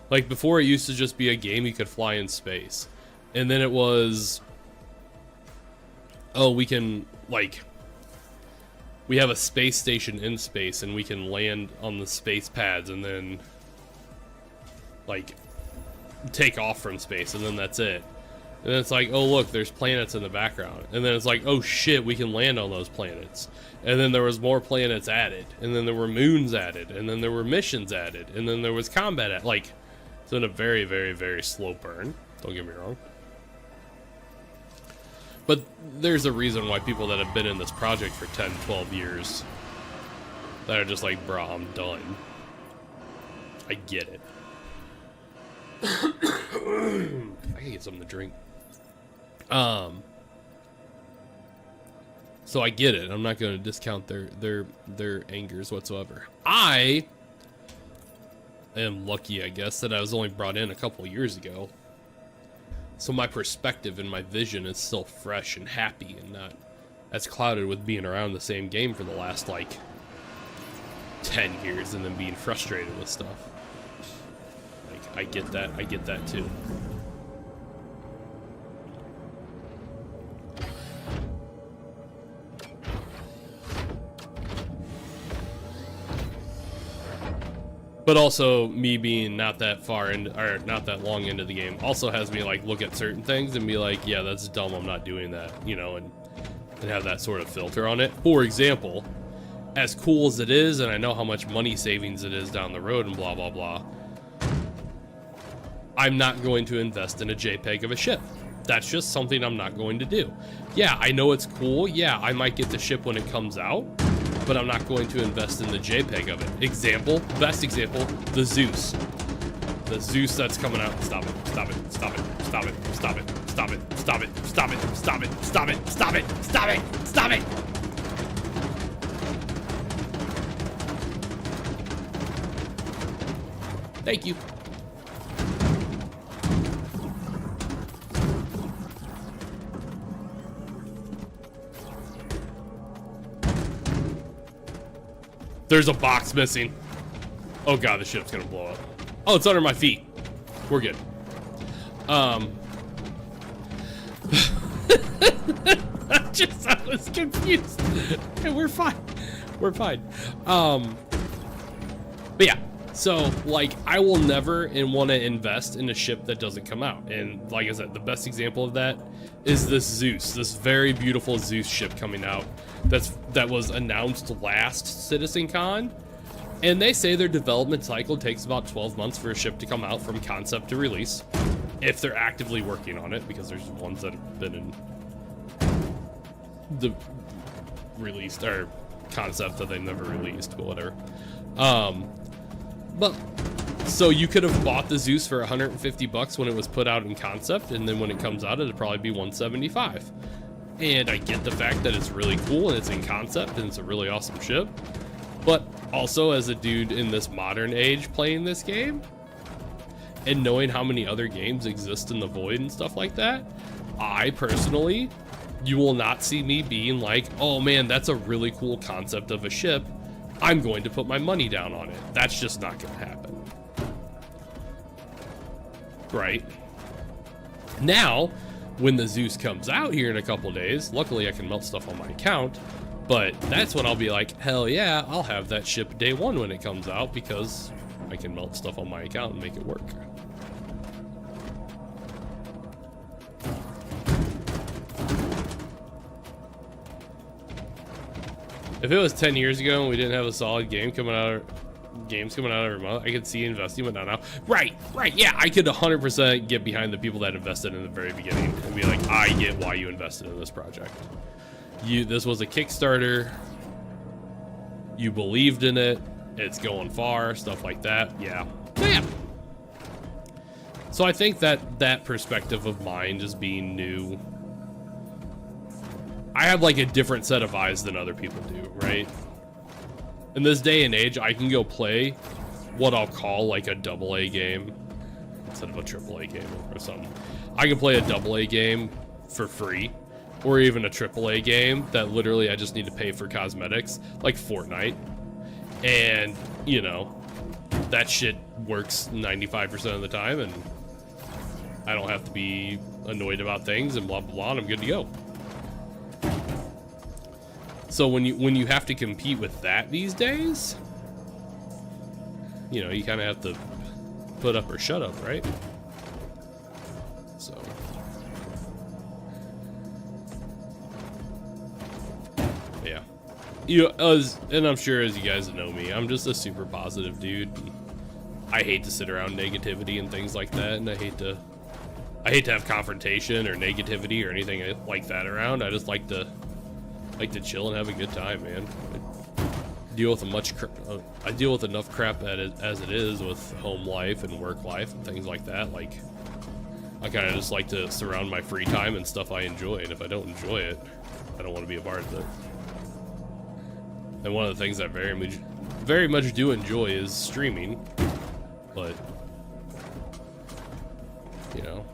Like, before it used to just be a game you could fly in space. And then it was, oh, we can, like, we have a space station in space and we can land on the space pads and then, like, take off from space, and then that's it. And then it's like, oh look, there's planets in the background. And then it's like, oh shit, we can land on those planets. And then there was more planets added. And then there were moons added. And then there were missions added. And then there was combat added. Like, it's been a very, very, very slow burn. Don't get me wrong. But there's a reason why people that have been in this project for 10, 12 years that are just like, bruh, I'm done. I get it. I can get something to drink. So I get it. I'm not going to discount their angers whatsoever. I am lucky, I guess, that I was only brought in a couple years ago. So my perspective and my vision is still fresh and happy and not as clouded with being around the same game for the last, like, 10 years and then being frustrated with stuff. Like, I get that too. But also, me being not that far in, or not that long into the game, also has me like look at certain things and be like, yeah, that's dumb, I'm not doing that, you know, and have that sort of filter on it. For example, as cool as it is, and I know how much money savings it is down the road and blah, blah, blah, I'm not going to invest in a JPEG of a ship. That's just something I'm not going to do. Yeah, I know it's cool. Yeah, I might get the ship when it comes out, but I'm not going to invest in the JPEG of it. Example, best example, the Zeus. The Zeus that's coming out. Stop it, stop it, stop it, stop it, stop it, stop it, stop it, stop it, stop it, stop it, stop it, stop it, stop it. Thank you. There's a box missing. Oh god, the ship's gonna blow up. Oh, it's under my feet. We're good. I was confused. And we're fine. We're fine. But yeah. So, like, I will never want to invest in a ship that doesn't come out. And like I said, the best example of that is this Zeus, this very beautiful Zeus ship coming out that was announced last CitizenCon. And they say their development cycle takes about 12 months for a ship to come out from concept to release, if they're actively working on it, because there's ones that have been in the released or concept that they've never released, but whatever. But so you could have bought the Zeus for 150 bucks when it was put out in concept, and then when it comes out, it'd probably be 175. And I get the fact that it's really cool and it's in concept and it's a really awesome ship. But also, as a dude in this modern age playing this game and knowing how many other games exist in the void and stuff like that, I personally, you will not see me being like, oh man, that's a really cool concept of a ship, I'm going to put my money down on it. That's just not going to happen. Right? Now, when the Zeus comes out here in a couple days, luckily I can melt stuff on my account, but that's when I'll be like, hell yeah, I'll have that ship day one when it comes out, because I can melt stuff on my account and make it work. If it was 10 years ago and we didn't have a solid game coming out, games coming out every month, I could see investing, but not now. Right, yeah, I could 100% get behind the people that invested in the very beginning and be like, I get why you invested in this project. This was a Kickstarter, you believed in it, it's going far, stuff like that, yeah. So I think that perspective of mine just being new, I have like a different set of eyes than other people do, right? In this day and age, I can go play what I'll call like a AA game instead of a AAA game or something. I can play a AA game for free, or even a AAA game that literally I just need to pay for cosmetics, like Fortnite. And, you know, that shit works 95% of the time, and I don't have to be annoyed about things and blah, blah, blah, and I'm good to go. So when you have to compete with that these days, you know, you kind of have to put up or shut up, right? So Yeah. And I'm sure as you guys know me, I'm just a super positive dude. I hate to sit around negativity and things like that, and I hate to have confrontation or negativity or anything like that around. I just like to chill and have a good time, man. I deal with enough crap as it is with home life and work life and things like that. Like, I kind of just like to surround my free time and stuff I enjoy, and if I don't enjoy it, I don't want to be a part of it. And one of the things I very much do enjoy is streaming, but you know,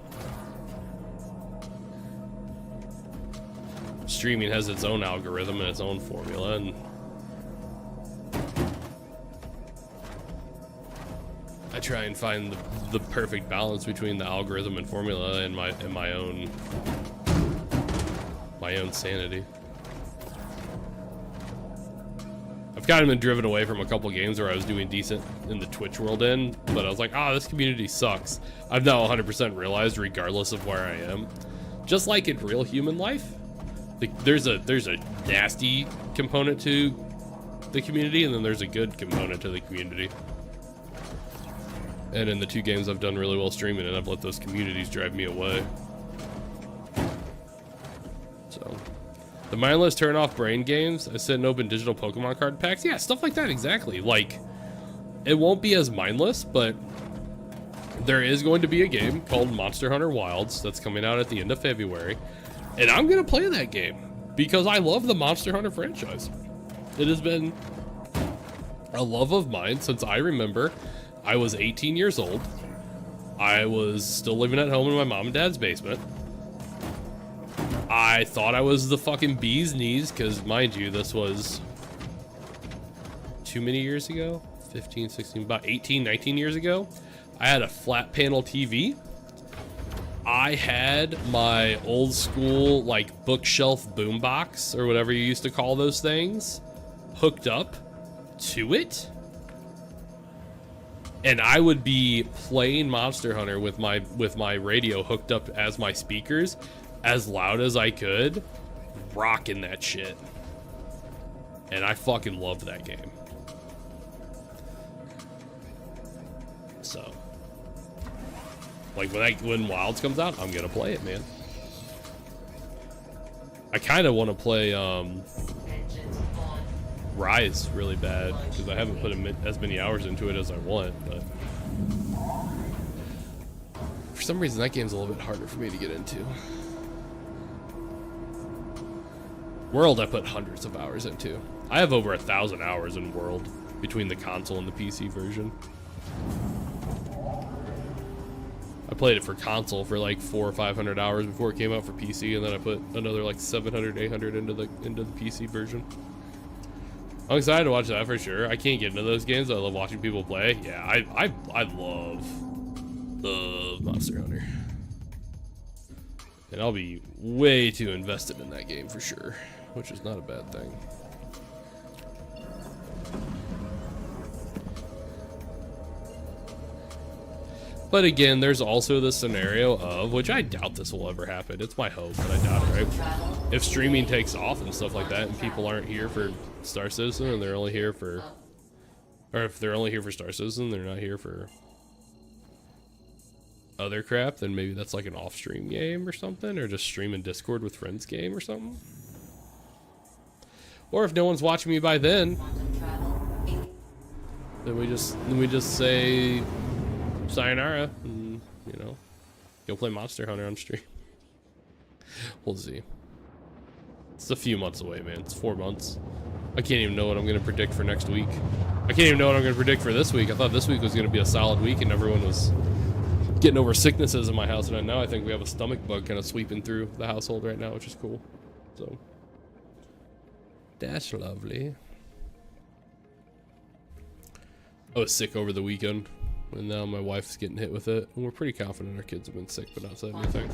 streaming has its own algorithm and its own formula, and I try and find the perfect balance between the algorithm and formula and my own sanity. I've kind of been driven away from a couple games where I was doing decent in the Twitch world but I was like, this community sucks. I've now 100% realized, regardless of where I am, just like in real human life, there's a nasty component to the community, and then there's a good component to the community. And in the 2 games I've done really well streaming, and I've let those communities drive me away. So, the mindless turn off brain games, I sit and open digital Pokemon card packs. Yeah, stuff like that, exactly. Like, it won't be as mindless, but there is going to be a game called Monster Hunter Wilds that's coming out at the end of February, and I'm gonna play that game because I love the Monster Hunter franchise. It has been a love of mine since I remember. I was 18 years old. I was still living at home in my mom and dad's basement. I thought I was the fucking bee's knees, because mind you, this was too many years ago, 15, 16, about 18, 19 years ago. I had a flat panel TV. I had my old school, like, bookshelf boombox, or whatever you used to call those things, hooked up to it. And I would be playing Monster Hunter with my radio hooked up as my speakers, as loud as I could, rocking that shit. And I fucking loved that game. So, like, when Wilds comes out, I'm gonna play it, man. I kind of want to play Rise really bad, because I haven't put as many hours into it as I want, but for some reason that game's a little bit harder for me to get into. World I put hundreds of hours into. I have over 1,000 hours in World between the console and the PC version. I played it for console for like 400 or 500 hours before it came out for PC, and then I put another like 700, 800 into the PC version. I'm excited to watch that for sure. I can't get into those games. I love watching people play. Yeah, I love Monster Hunter. And I'll be way too invested in that game for sure, which is not a bad thing. But again, there's also the scenario of, which I doubt this will ever happen. It's my hope, but I doubt it, right? If streaming takes off and stuff like that, and people aren't here for Star Citizen, and they're only here for, or if they're only here for Star Citizen, they're not here for other crap, then maybe that's like an off-stream game or something, or just stream in Discord with friends game or something. Or if no one's watching me by then we just say sayonara and, you know, go play Monster Hunter on stream. We'll see. It's a few months away, man. It's 4 months. I can't even know what I'm going to predict for next week. I can't even know what I'm going to predict for this week. I thought this week was going to be a solid week and everyone was getting over sicknesses in my house, and now I think we have a stomach bug kind of sweeping through the household right now, which is cool. So that's lovely. I was sick over the weekend, and now my wife's getting hit with it, and we're pretty confident our kids have been sick but not said anything.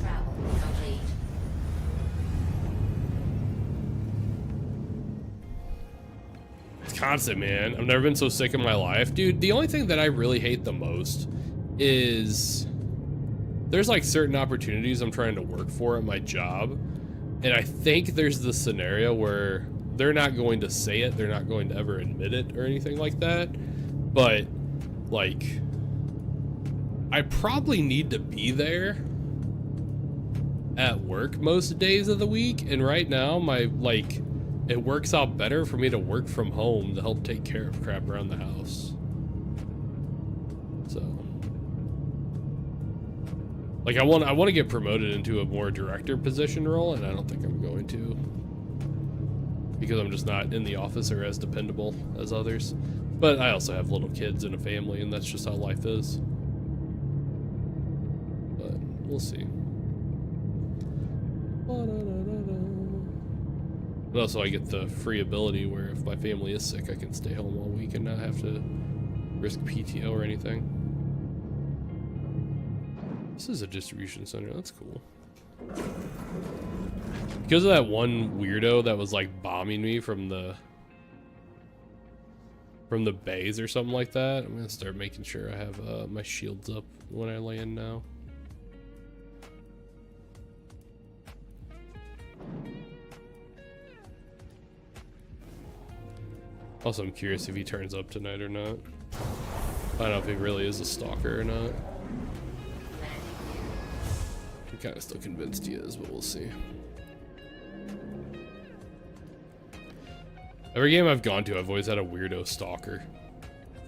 It's constant, man. I've never been so sick in my life. Dude, the only thing that I really hate the most is there's like certain opportunities I'm trying to work for at my job, and I think there's the scenario where they're not going to say it, they're not going to ever admit it or anything like that, but like I probably need to be there at work most days of the week, and right now it works out better for me to work from home to help take care of crap around the house. So like I want to get promoted into a more director position role, and I don't think I'm going to, because I'm just not in the office or as dependable as others. But I also have little kids and a family, and that's just how life is. But we'll see. But also I get the free ability where if my family is sick, I can stay home all week and not have to risk PTO or anything. This is a distribution center, that's cool. Because of that one weirdo that was like bombing me from the bays or something like that, I'm gonna start making sure I have my shields up when I land now. Also, I'm curious if he turns up tonight or not. I don't know if he really is a stalker or not. I'm kind of still convinced he is, but we'll see. Every game I've gone to, I've always had a weirdo stalker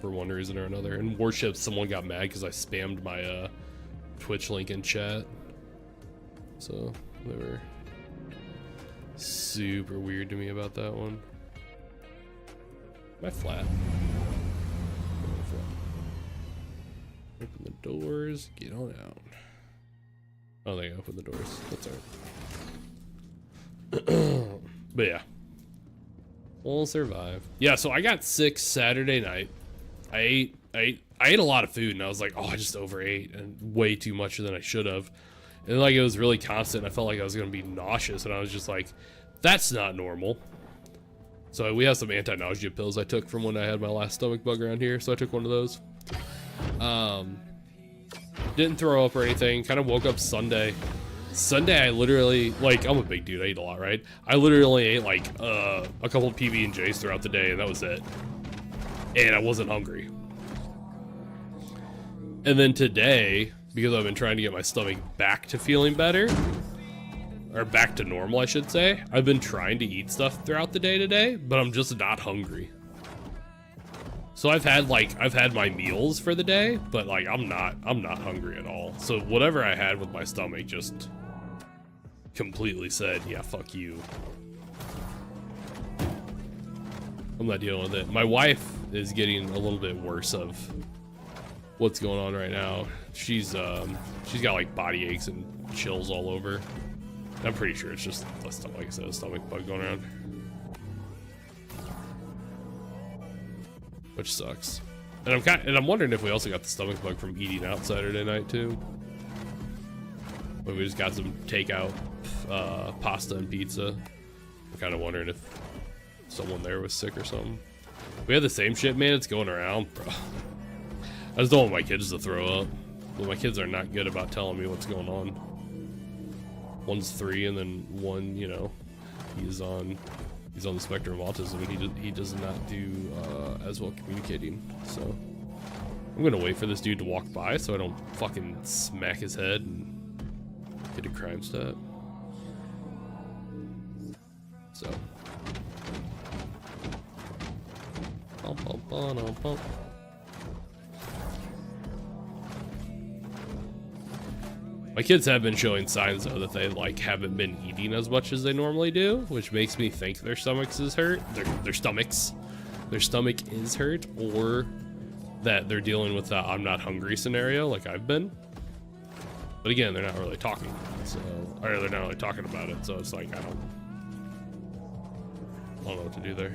for one reason or another. In Warships, someone got mad because I spammed my Twitch link in chat. So they were super weird to me about that one. Am I flat? Open the doors, get on out. Oh, they open the doors. That's alright. But yeah, we'll survive. Yeah, so I got sick Saturday night. I ate a lot of food, and I was like, oh, I just overate and way too much than I should have. And like it was really constant. I felt like I was gonna be nauseous, and I was just like, that's not normal. So we have some anti-nausea pills I took from when I had my last stomach bug around here, so I took one of those. Didn't throw up or anything. Kind of woke up Sunday. Sunday I literally, like, I'm a big dude, I eat a lot, right? I literally ate like a couple of PB&Js throughout the day, and that was it. And I wasn't hungry. And then today, because I've been trying to get my stomach back to feeling better, or back to normal, I should say, I've been trying to eat stuff throughout the day today, but I'm just not hungry. So I've had my meals for the day, but like I'm not hungry at all. So whatever I had with my stomach just completely said, yeah, fuck you. I'm not dealing with it. My wife is getting a little bit worse of what's going on right now. She's got like body aches and chills all over. I'm pretty sure it's just like I said, a stomach bug going around, which sucks. And I'm wondering if we also got the stomach bug from eating out Saturday night too. But we just got some takeout pasta and pizza. I'm kind of wondering if someone there was sick or something. We had the same shit, man. It's going around, bro. I just don't want my kids to throw up. But my kids are not good about telling me what's going on. One's 3, and then one, you know, he's on the spectrum of autism, and he does not do as well communicating. So I'm gonna wait for this dude to walk by so I don't fucking smack his head and get a crime stat. So my kids have been showing signs though that they like haven't been eating as much as they normally do, which makes me think their stomach is hurt, their stomach is hurt, or that they're dealing with the I'm not hungry scenario like I've been. But again, they're not really talking, so, or they're not really talking about it, so it's like I don't know what to do there.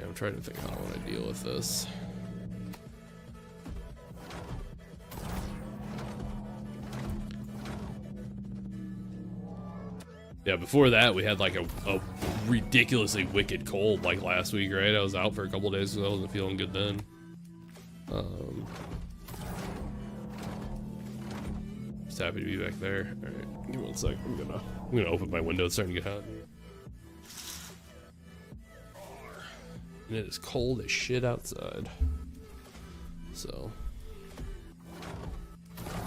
I'm trying to think how I want to deal with this. Yeah, before that we had like a ridiculously wicked cold like last week, right? I was out for a couple days, so I wasn't feeling good then. Just happy to be back there. All right, give me 1 sec. I'm gonna open my window. It's starting to get hot. And it is cold as shit outside. So,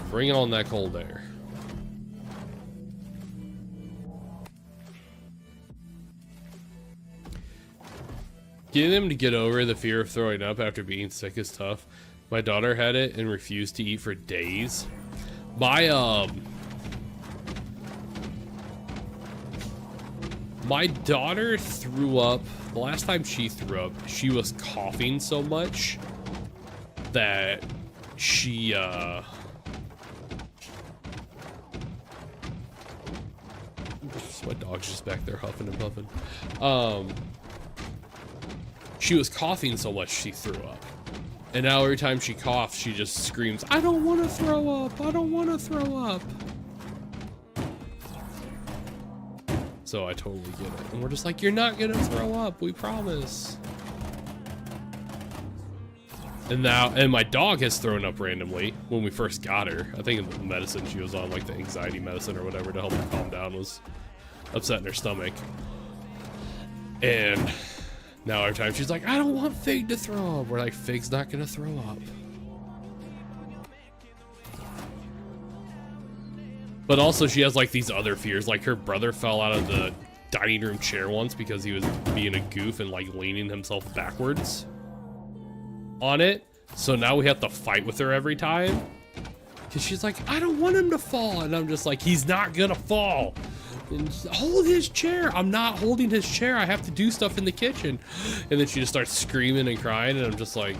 bring on that cold air. Getting them to get over the fear of throwing up after being sick is tough. My daughter had it and refused to eat for days. My daughter threw up. The last time she threw up, she was coughing so much that she my dog's just back there huffing and puffing. She was coughing so much she threw up. And now every time she coughs, she just screams, I don't want to throw up. I don't want to throw up. So I totally get it. And we're just like, you're not going to throw up. We promise. And now, and my dog has thrown up randomly when we first got her. I think the medicine she was on, like the anxiety medicine or whatever to help her calm down, was upsetting her stomach. And now every time she's like, I don't want Fig to throw up. We're like, Fig's not gonna throw up. But also she has like these other fears. Like her brother fell out of the dining room chair once because he was being a goof and like leaning himself backwards on it. So now we have to fight with her every time. Cause she's like, I don't want him to fall. And I'm just like, he's not gonna fall. And hold his chair. I'm not holding his chair. I have to do stuff in the kitchen. And then she just starts screaming and crying, and I'm just like,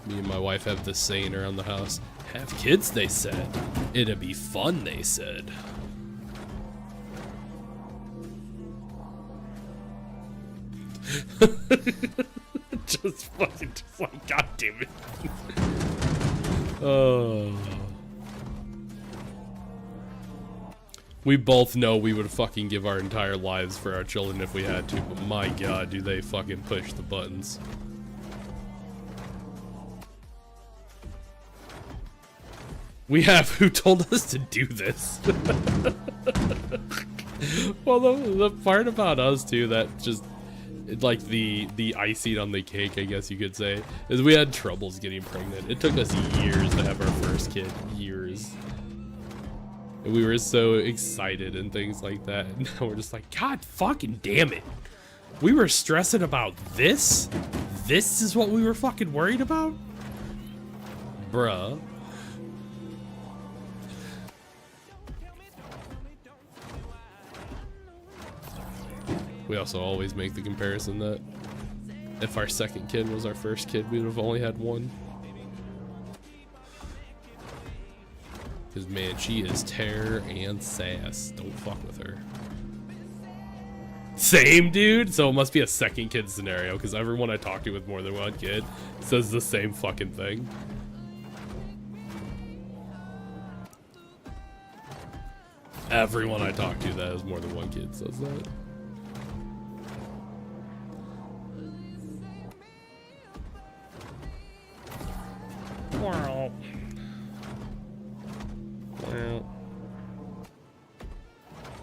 me and my wife have this saying around the house, have kids, they said. It'd be fun, they said. just like, God damn it. Oh. We both know we would fucking give our entire lives for our children if we had to, but my God, do they fucking push the buttons. We have who told us to do this. Well, the part about us too that just, like the icing on the cake, I guess you could say, is we had troubles getting pregnant. It took us years to have our first kid, years. And we were so excited and things like that. And now we're just like, God fucking damn it. We were stressing about this? This is what we were fucking worried about? Bruh. We also always make the comparison that if our second kid was our first kid, we would have only had one. Because, man, she is terror and sass. Don't fuck with her. Same, dude? So it must be a second kid scenario, because everyone I talk to with more than one kid says the same fucking thing. Everyone I talk to that has more than one kid says that. Wow.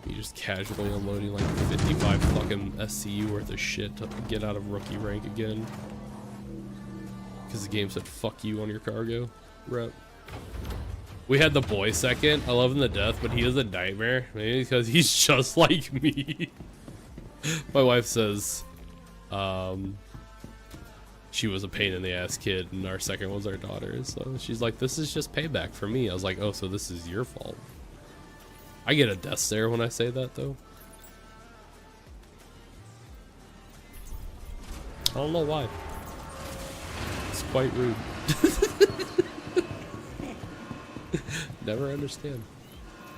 You just casually unloading like 55 fucking SCU worth of shit to get out of rookie rank again. Because the game said fuck you on your cargo. Rep. We had the boy second. I love him to death, but he is a nightmare. Maybe because he's just like me. My wife says she was a pain in the ass kid and our second was our daughter. So she's like, this is just payback for me. I was like, oh, so this is your fault. I get a death stare when I say that, though. I don't know why. It's quite rude. Never understand.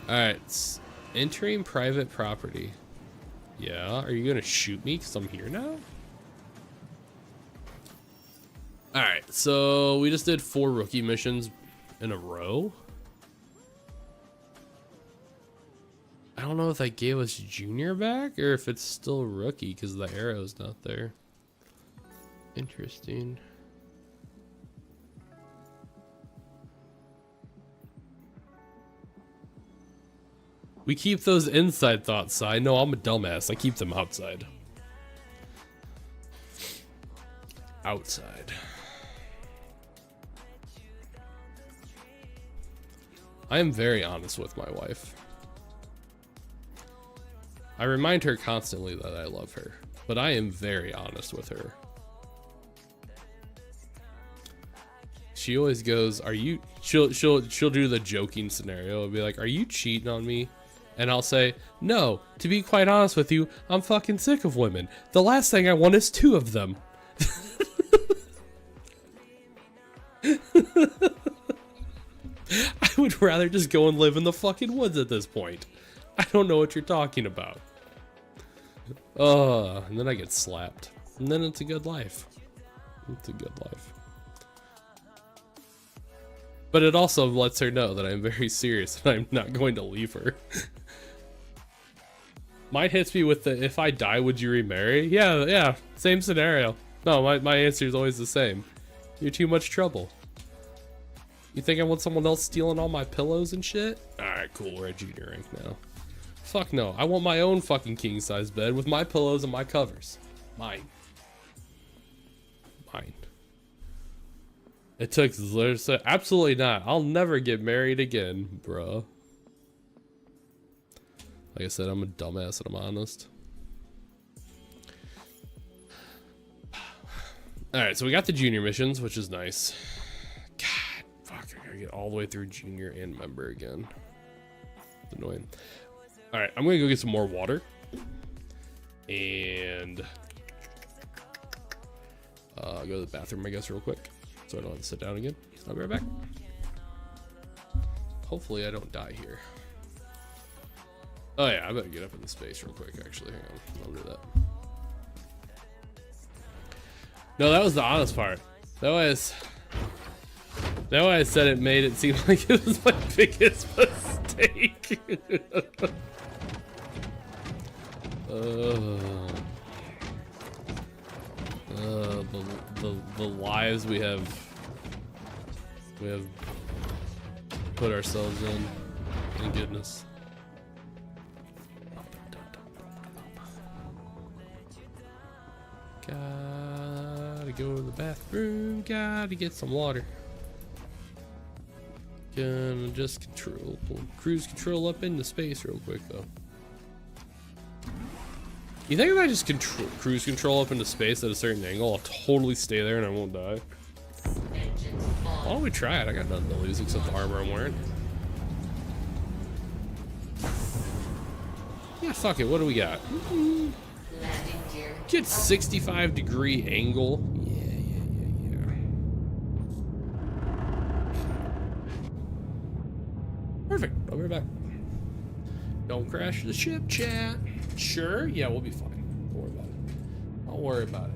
Alright. Entering private property. Yeah, are you gonna shoot me because I'm here now? Alright, so we just did 4 rookie missions in a row. I don't know if that gave us junior back or if it's still rookie because the arrow's not there. Interesting. We keep those inside thoughts, Si. No, I'm a dumbass. I keep them outside. Outside. I am very honest with my wife. I remind her constantly that I love her, but I am very honest with her. She always goes, "Are you?" She'll do the joking scenario. It'll be like, "Are you cheating on me?" And I'll say, "No. To be quite honest with you, I'm fucking sick of women. The last thing I want is 2 of them." I would rather just go and live in the fucking woods at this point. I don't know what you're talking about. And then I get slapped. And then it's a good life. It's a good life. But it also lets her know that I'm very serious and I'm not going to leave her. Mine hits me with the, if I die, would you remarry? Yeah, same scenario. No, my answer is always the same. You're too much trouble. You think I want someone else stealing all my pillows and shit? Alright, cool, we're at junior rank now. Fuck no, I want my own fucking king size bed with my pillows and my covers. Mine. It took absolutely not. I'll never get married again, bruh. Like I said, I'm a dumbass and I'm honest. Alright, so we got the junior missions, which is nice. God, fuck, I gotta get all the way through junior and member again. It's annoying. Alright, I'm gonna go get some more water. And go to the bathroom, I guess, real quick. So I don't have to sit down again. I'll be right back. Hopefully I don't die here. Oh yeah, I better get up in the space real quick, actually. Hang on, I'll do that. No, that was the honest part. That was I said it made it seem like it was my biggest mistake. The lives we have put ourselves in. Thank goodness. Gotta go to the bathroom. Gotta get some water. Gonna just cruise control up into space real quick though. You think if I just cruise control up into space at a certain angle, I'll totally stay there and I won't die? Why don't we try it? I got nothing to lose except the armor I'm wearing. Yeah, fuck it. What do we got? Get 65-degree angle. Yeah. Perfect. I'll be right back. Don't crash the ship, chat. Sure? Yeah, we'll be fine. Don't worry about it. Don't worry about it.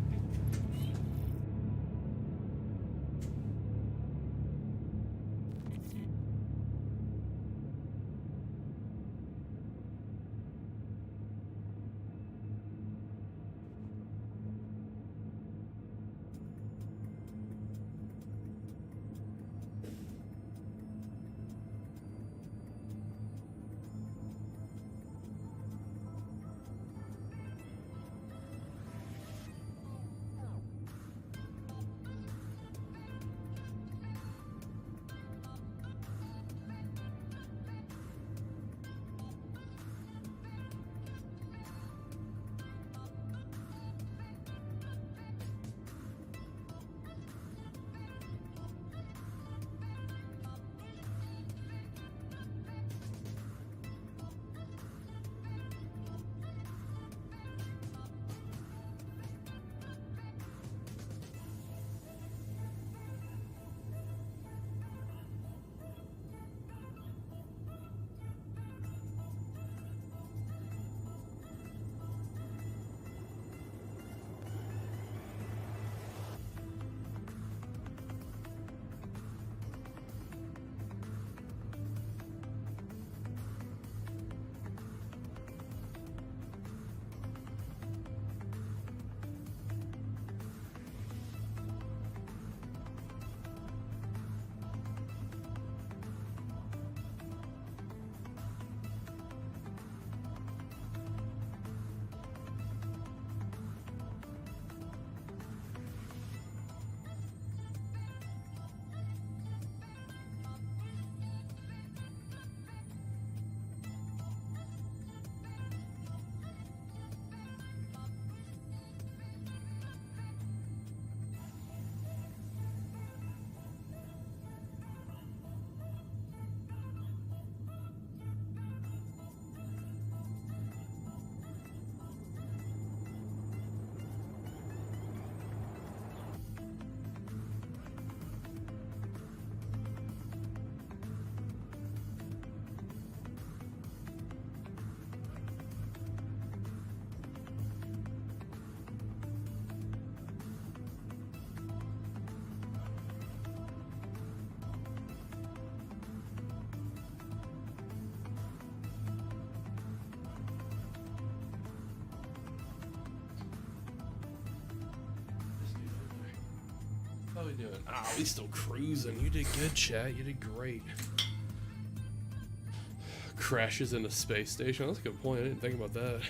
we doing? Ah, we still cruising. You did good, chat. You did great. Crashes in a space station. That's a good point. I didn't think about that.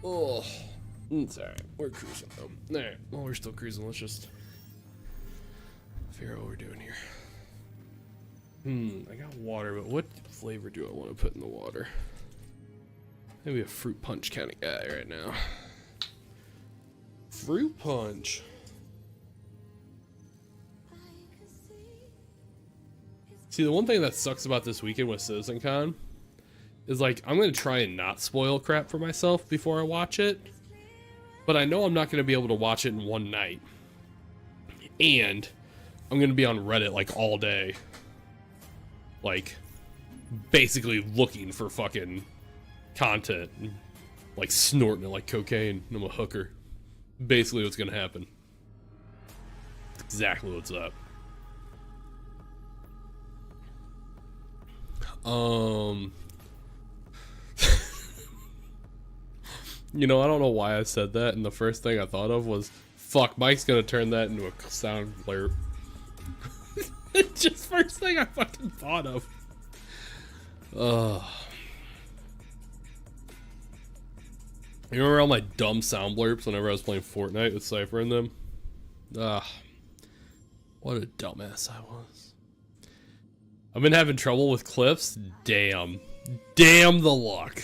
Oh, it's alright. We're cruising though. Alright, well, we're still cruising. Let's just figure out what we're doing here. I got water, but what flavor do I want to put in the water? Maybe a fruit punch kind of guy right now. Fruit punch. See, the one thing that sucks about this weekend with CitizenCon is like, I'm going to try and not spoil crap for myself before I watch it. But I know I'm not going to be able to watch it in one night. And I'm going to be on Reddit like all day. Like, basically looking for fucking content. Like snorting it like cocaine. I'm a hooker. Basically what's going to happen. Exactly what's up. You know, I don't know why I said that, and the first thing I thought of was, fuck, Mike's gonna turn that into a sound blurb. Just first thing I fucking thought of. You remember all my dumb sound blurbs whenever I was playing Fortnite with Cypher in them? What a dumbass I was. I've been having trouble with clips. Damn. Damn the luck.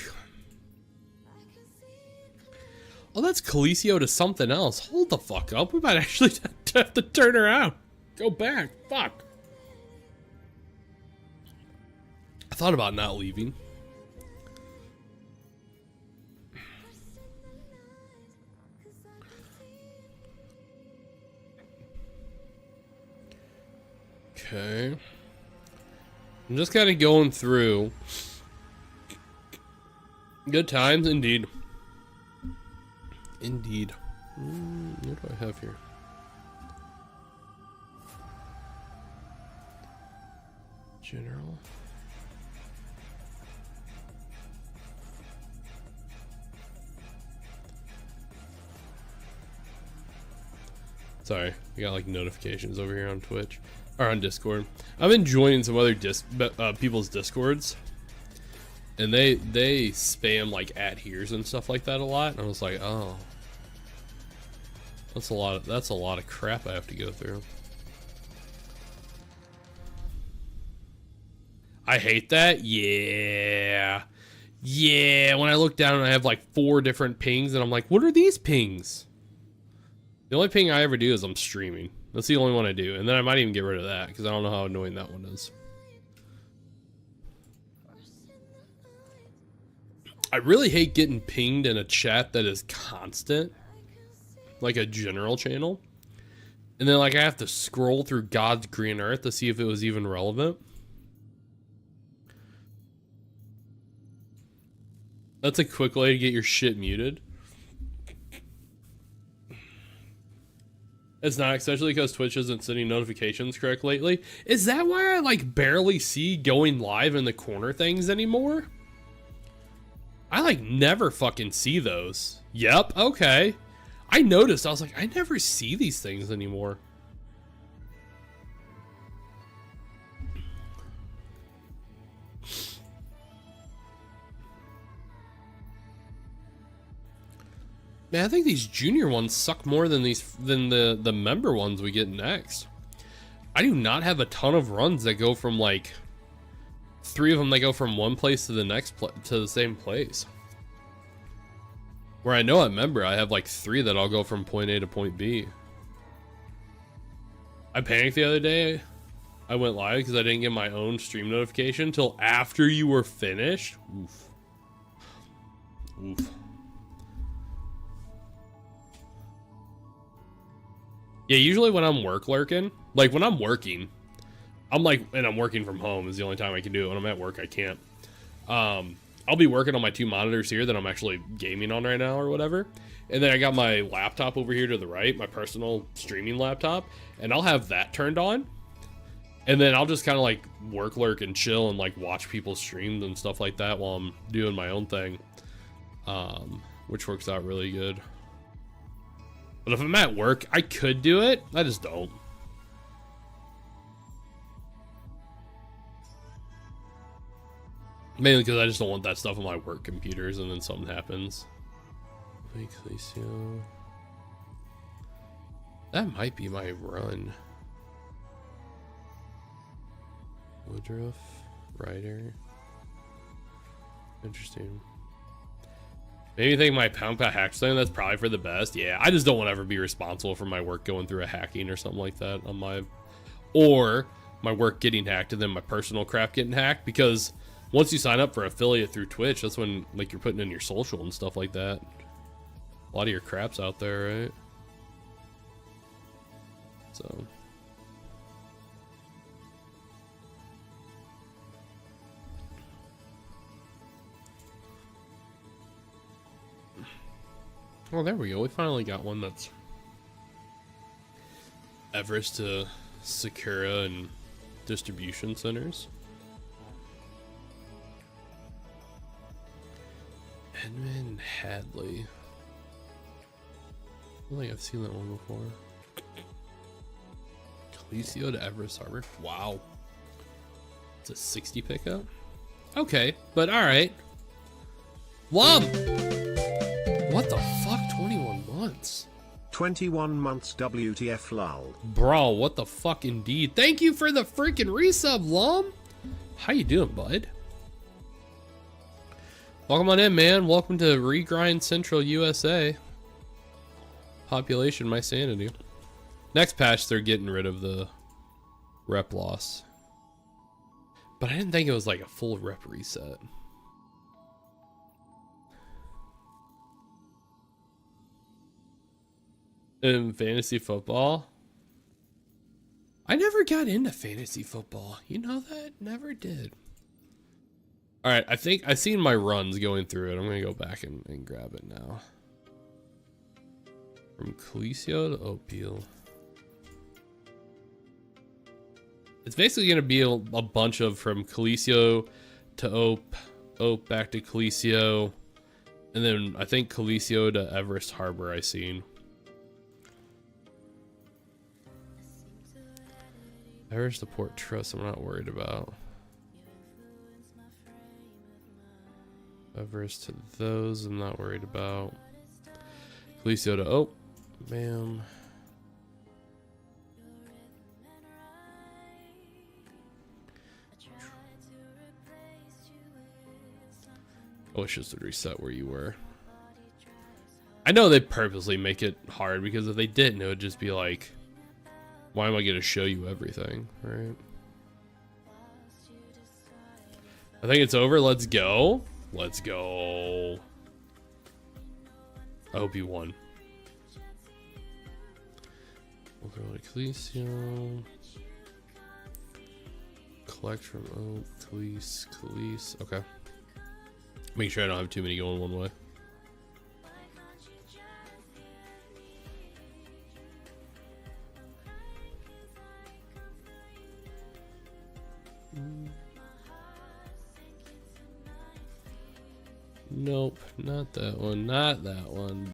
Oh, that's Calicio to something else. Hold the fuck up. We might actually have to turn around. Go back. Fuck. I thought about not leaving. Okay. I'm just kind of going through. Good times, indeed. Indeed. What do I have here? General. Sorry, I got like notifications over here on Twitch or on Discord. I've been joining some other people's Discords, and they spam like @heres and stuff like that a lot. And I was like, oh, that's a lot of crap I have to go through. I hate that. Yeah. When I look down and I have like 4 different pings, and I'm like, what are these pings? The only ping I ever do is I'm streaming. That's the only one I do. And then I might even get rid of that because I don't know how annoying that one is. I really hate getting pinged in a chat that is constant. Like a general channel. And then like I have to scroll through God's green earth to see if it was even relevant. That's a quick way to get your shit muted. It's not, especially because Twitch isn't sending notifications correct lately. Is that why I like barely see going live in the corner things anymore? I like never fucking see those. Yep, okay. I noticed, I was like, I never see these things anymore. Man, I think these junior ones suck more than the member ones we get next. I do not have a ton of runs that go from like 3 of them that go from one place to the next to the same place. Where I know at member I have like 3 that I'll go from point A to point B. I panicked the other day. I went live because I didn't get my own stream notification till after you were finished. Oof. Oof. Yeah, usually when I'm lurking, like when I'm working, I'm like, and I'm working from home is the only time I can do it. When I'm at work, I can't. I'll be working on my 2 monitors here that I'm actually gaming on right now or whatever. And then I got my laptop over here to the right, my personal streaming laptop, and I'll have that turned on. And then I'll just kind of like lurk and chill and like watch people's streams and stuff like that while I'm doing my own thing, which works out really good. But if I'm at work, I could do it. I just don't. Mainly because I just don't want that stuff on my work computers and then something happens. That might be my run. Woodruff, Ryder. Interesting. Maybe you think my pound pat hack thing, that's probably for the best. Yeah, I just don't want to ever be responsible for my work going through a hacking or something like that on my, or my work getting hacked and then my personal crap getting hacked, because once you sign up for affiliate through Twitch, that's when like you're putting in your social and stuff like that. A lot of your crap's out there, right? So well, there we go. We finally got one that's Everest to Sakura and distribution centers. Edmund Hadley. I don't think I've seen that one before. Calicio to Everest Harbor. Wow. It's a 60 pickup? Okay, but alright. Lum! What the fuck? 21 months. 21 months WTF lol. Bro, what the fuck indeed. Thank you for the freaking resub, Lum. How you doing, bud? Welcome on in, man. Welcome to Regrind Central USA. Population, my sanity. Next patch, they're getting rid of the rep loss. But I didn't think it was like a full rep reset. In fantasy football, I never got into fantasy football. You know that? Never did. All right, I think I've seen my runs going through it. I'm gonna go back and grab it now. From Calicio to Opal. It's basically gonna be a bunch of from Calicio to Ope back to Calicio, and then I think Calicio to Everest Harbor I seen. Everest to Port Trust I'm not worried about. Everest to those I'm not worried about. Calicio to Ope. Bam. Oh, it's just a reset where you were. I know they purposely make it hard because if they didn't, it would just be like, why am I going to show you everything, right? I think it's over. Let's go. Let's go. I hope you won. We'll go to Calicio. Collect from Oak, Calice. Okay. Make sure I don't have too many going one way. Nope, not that one, not that one.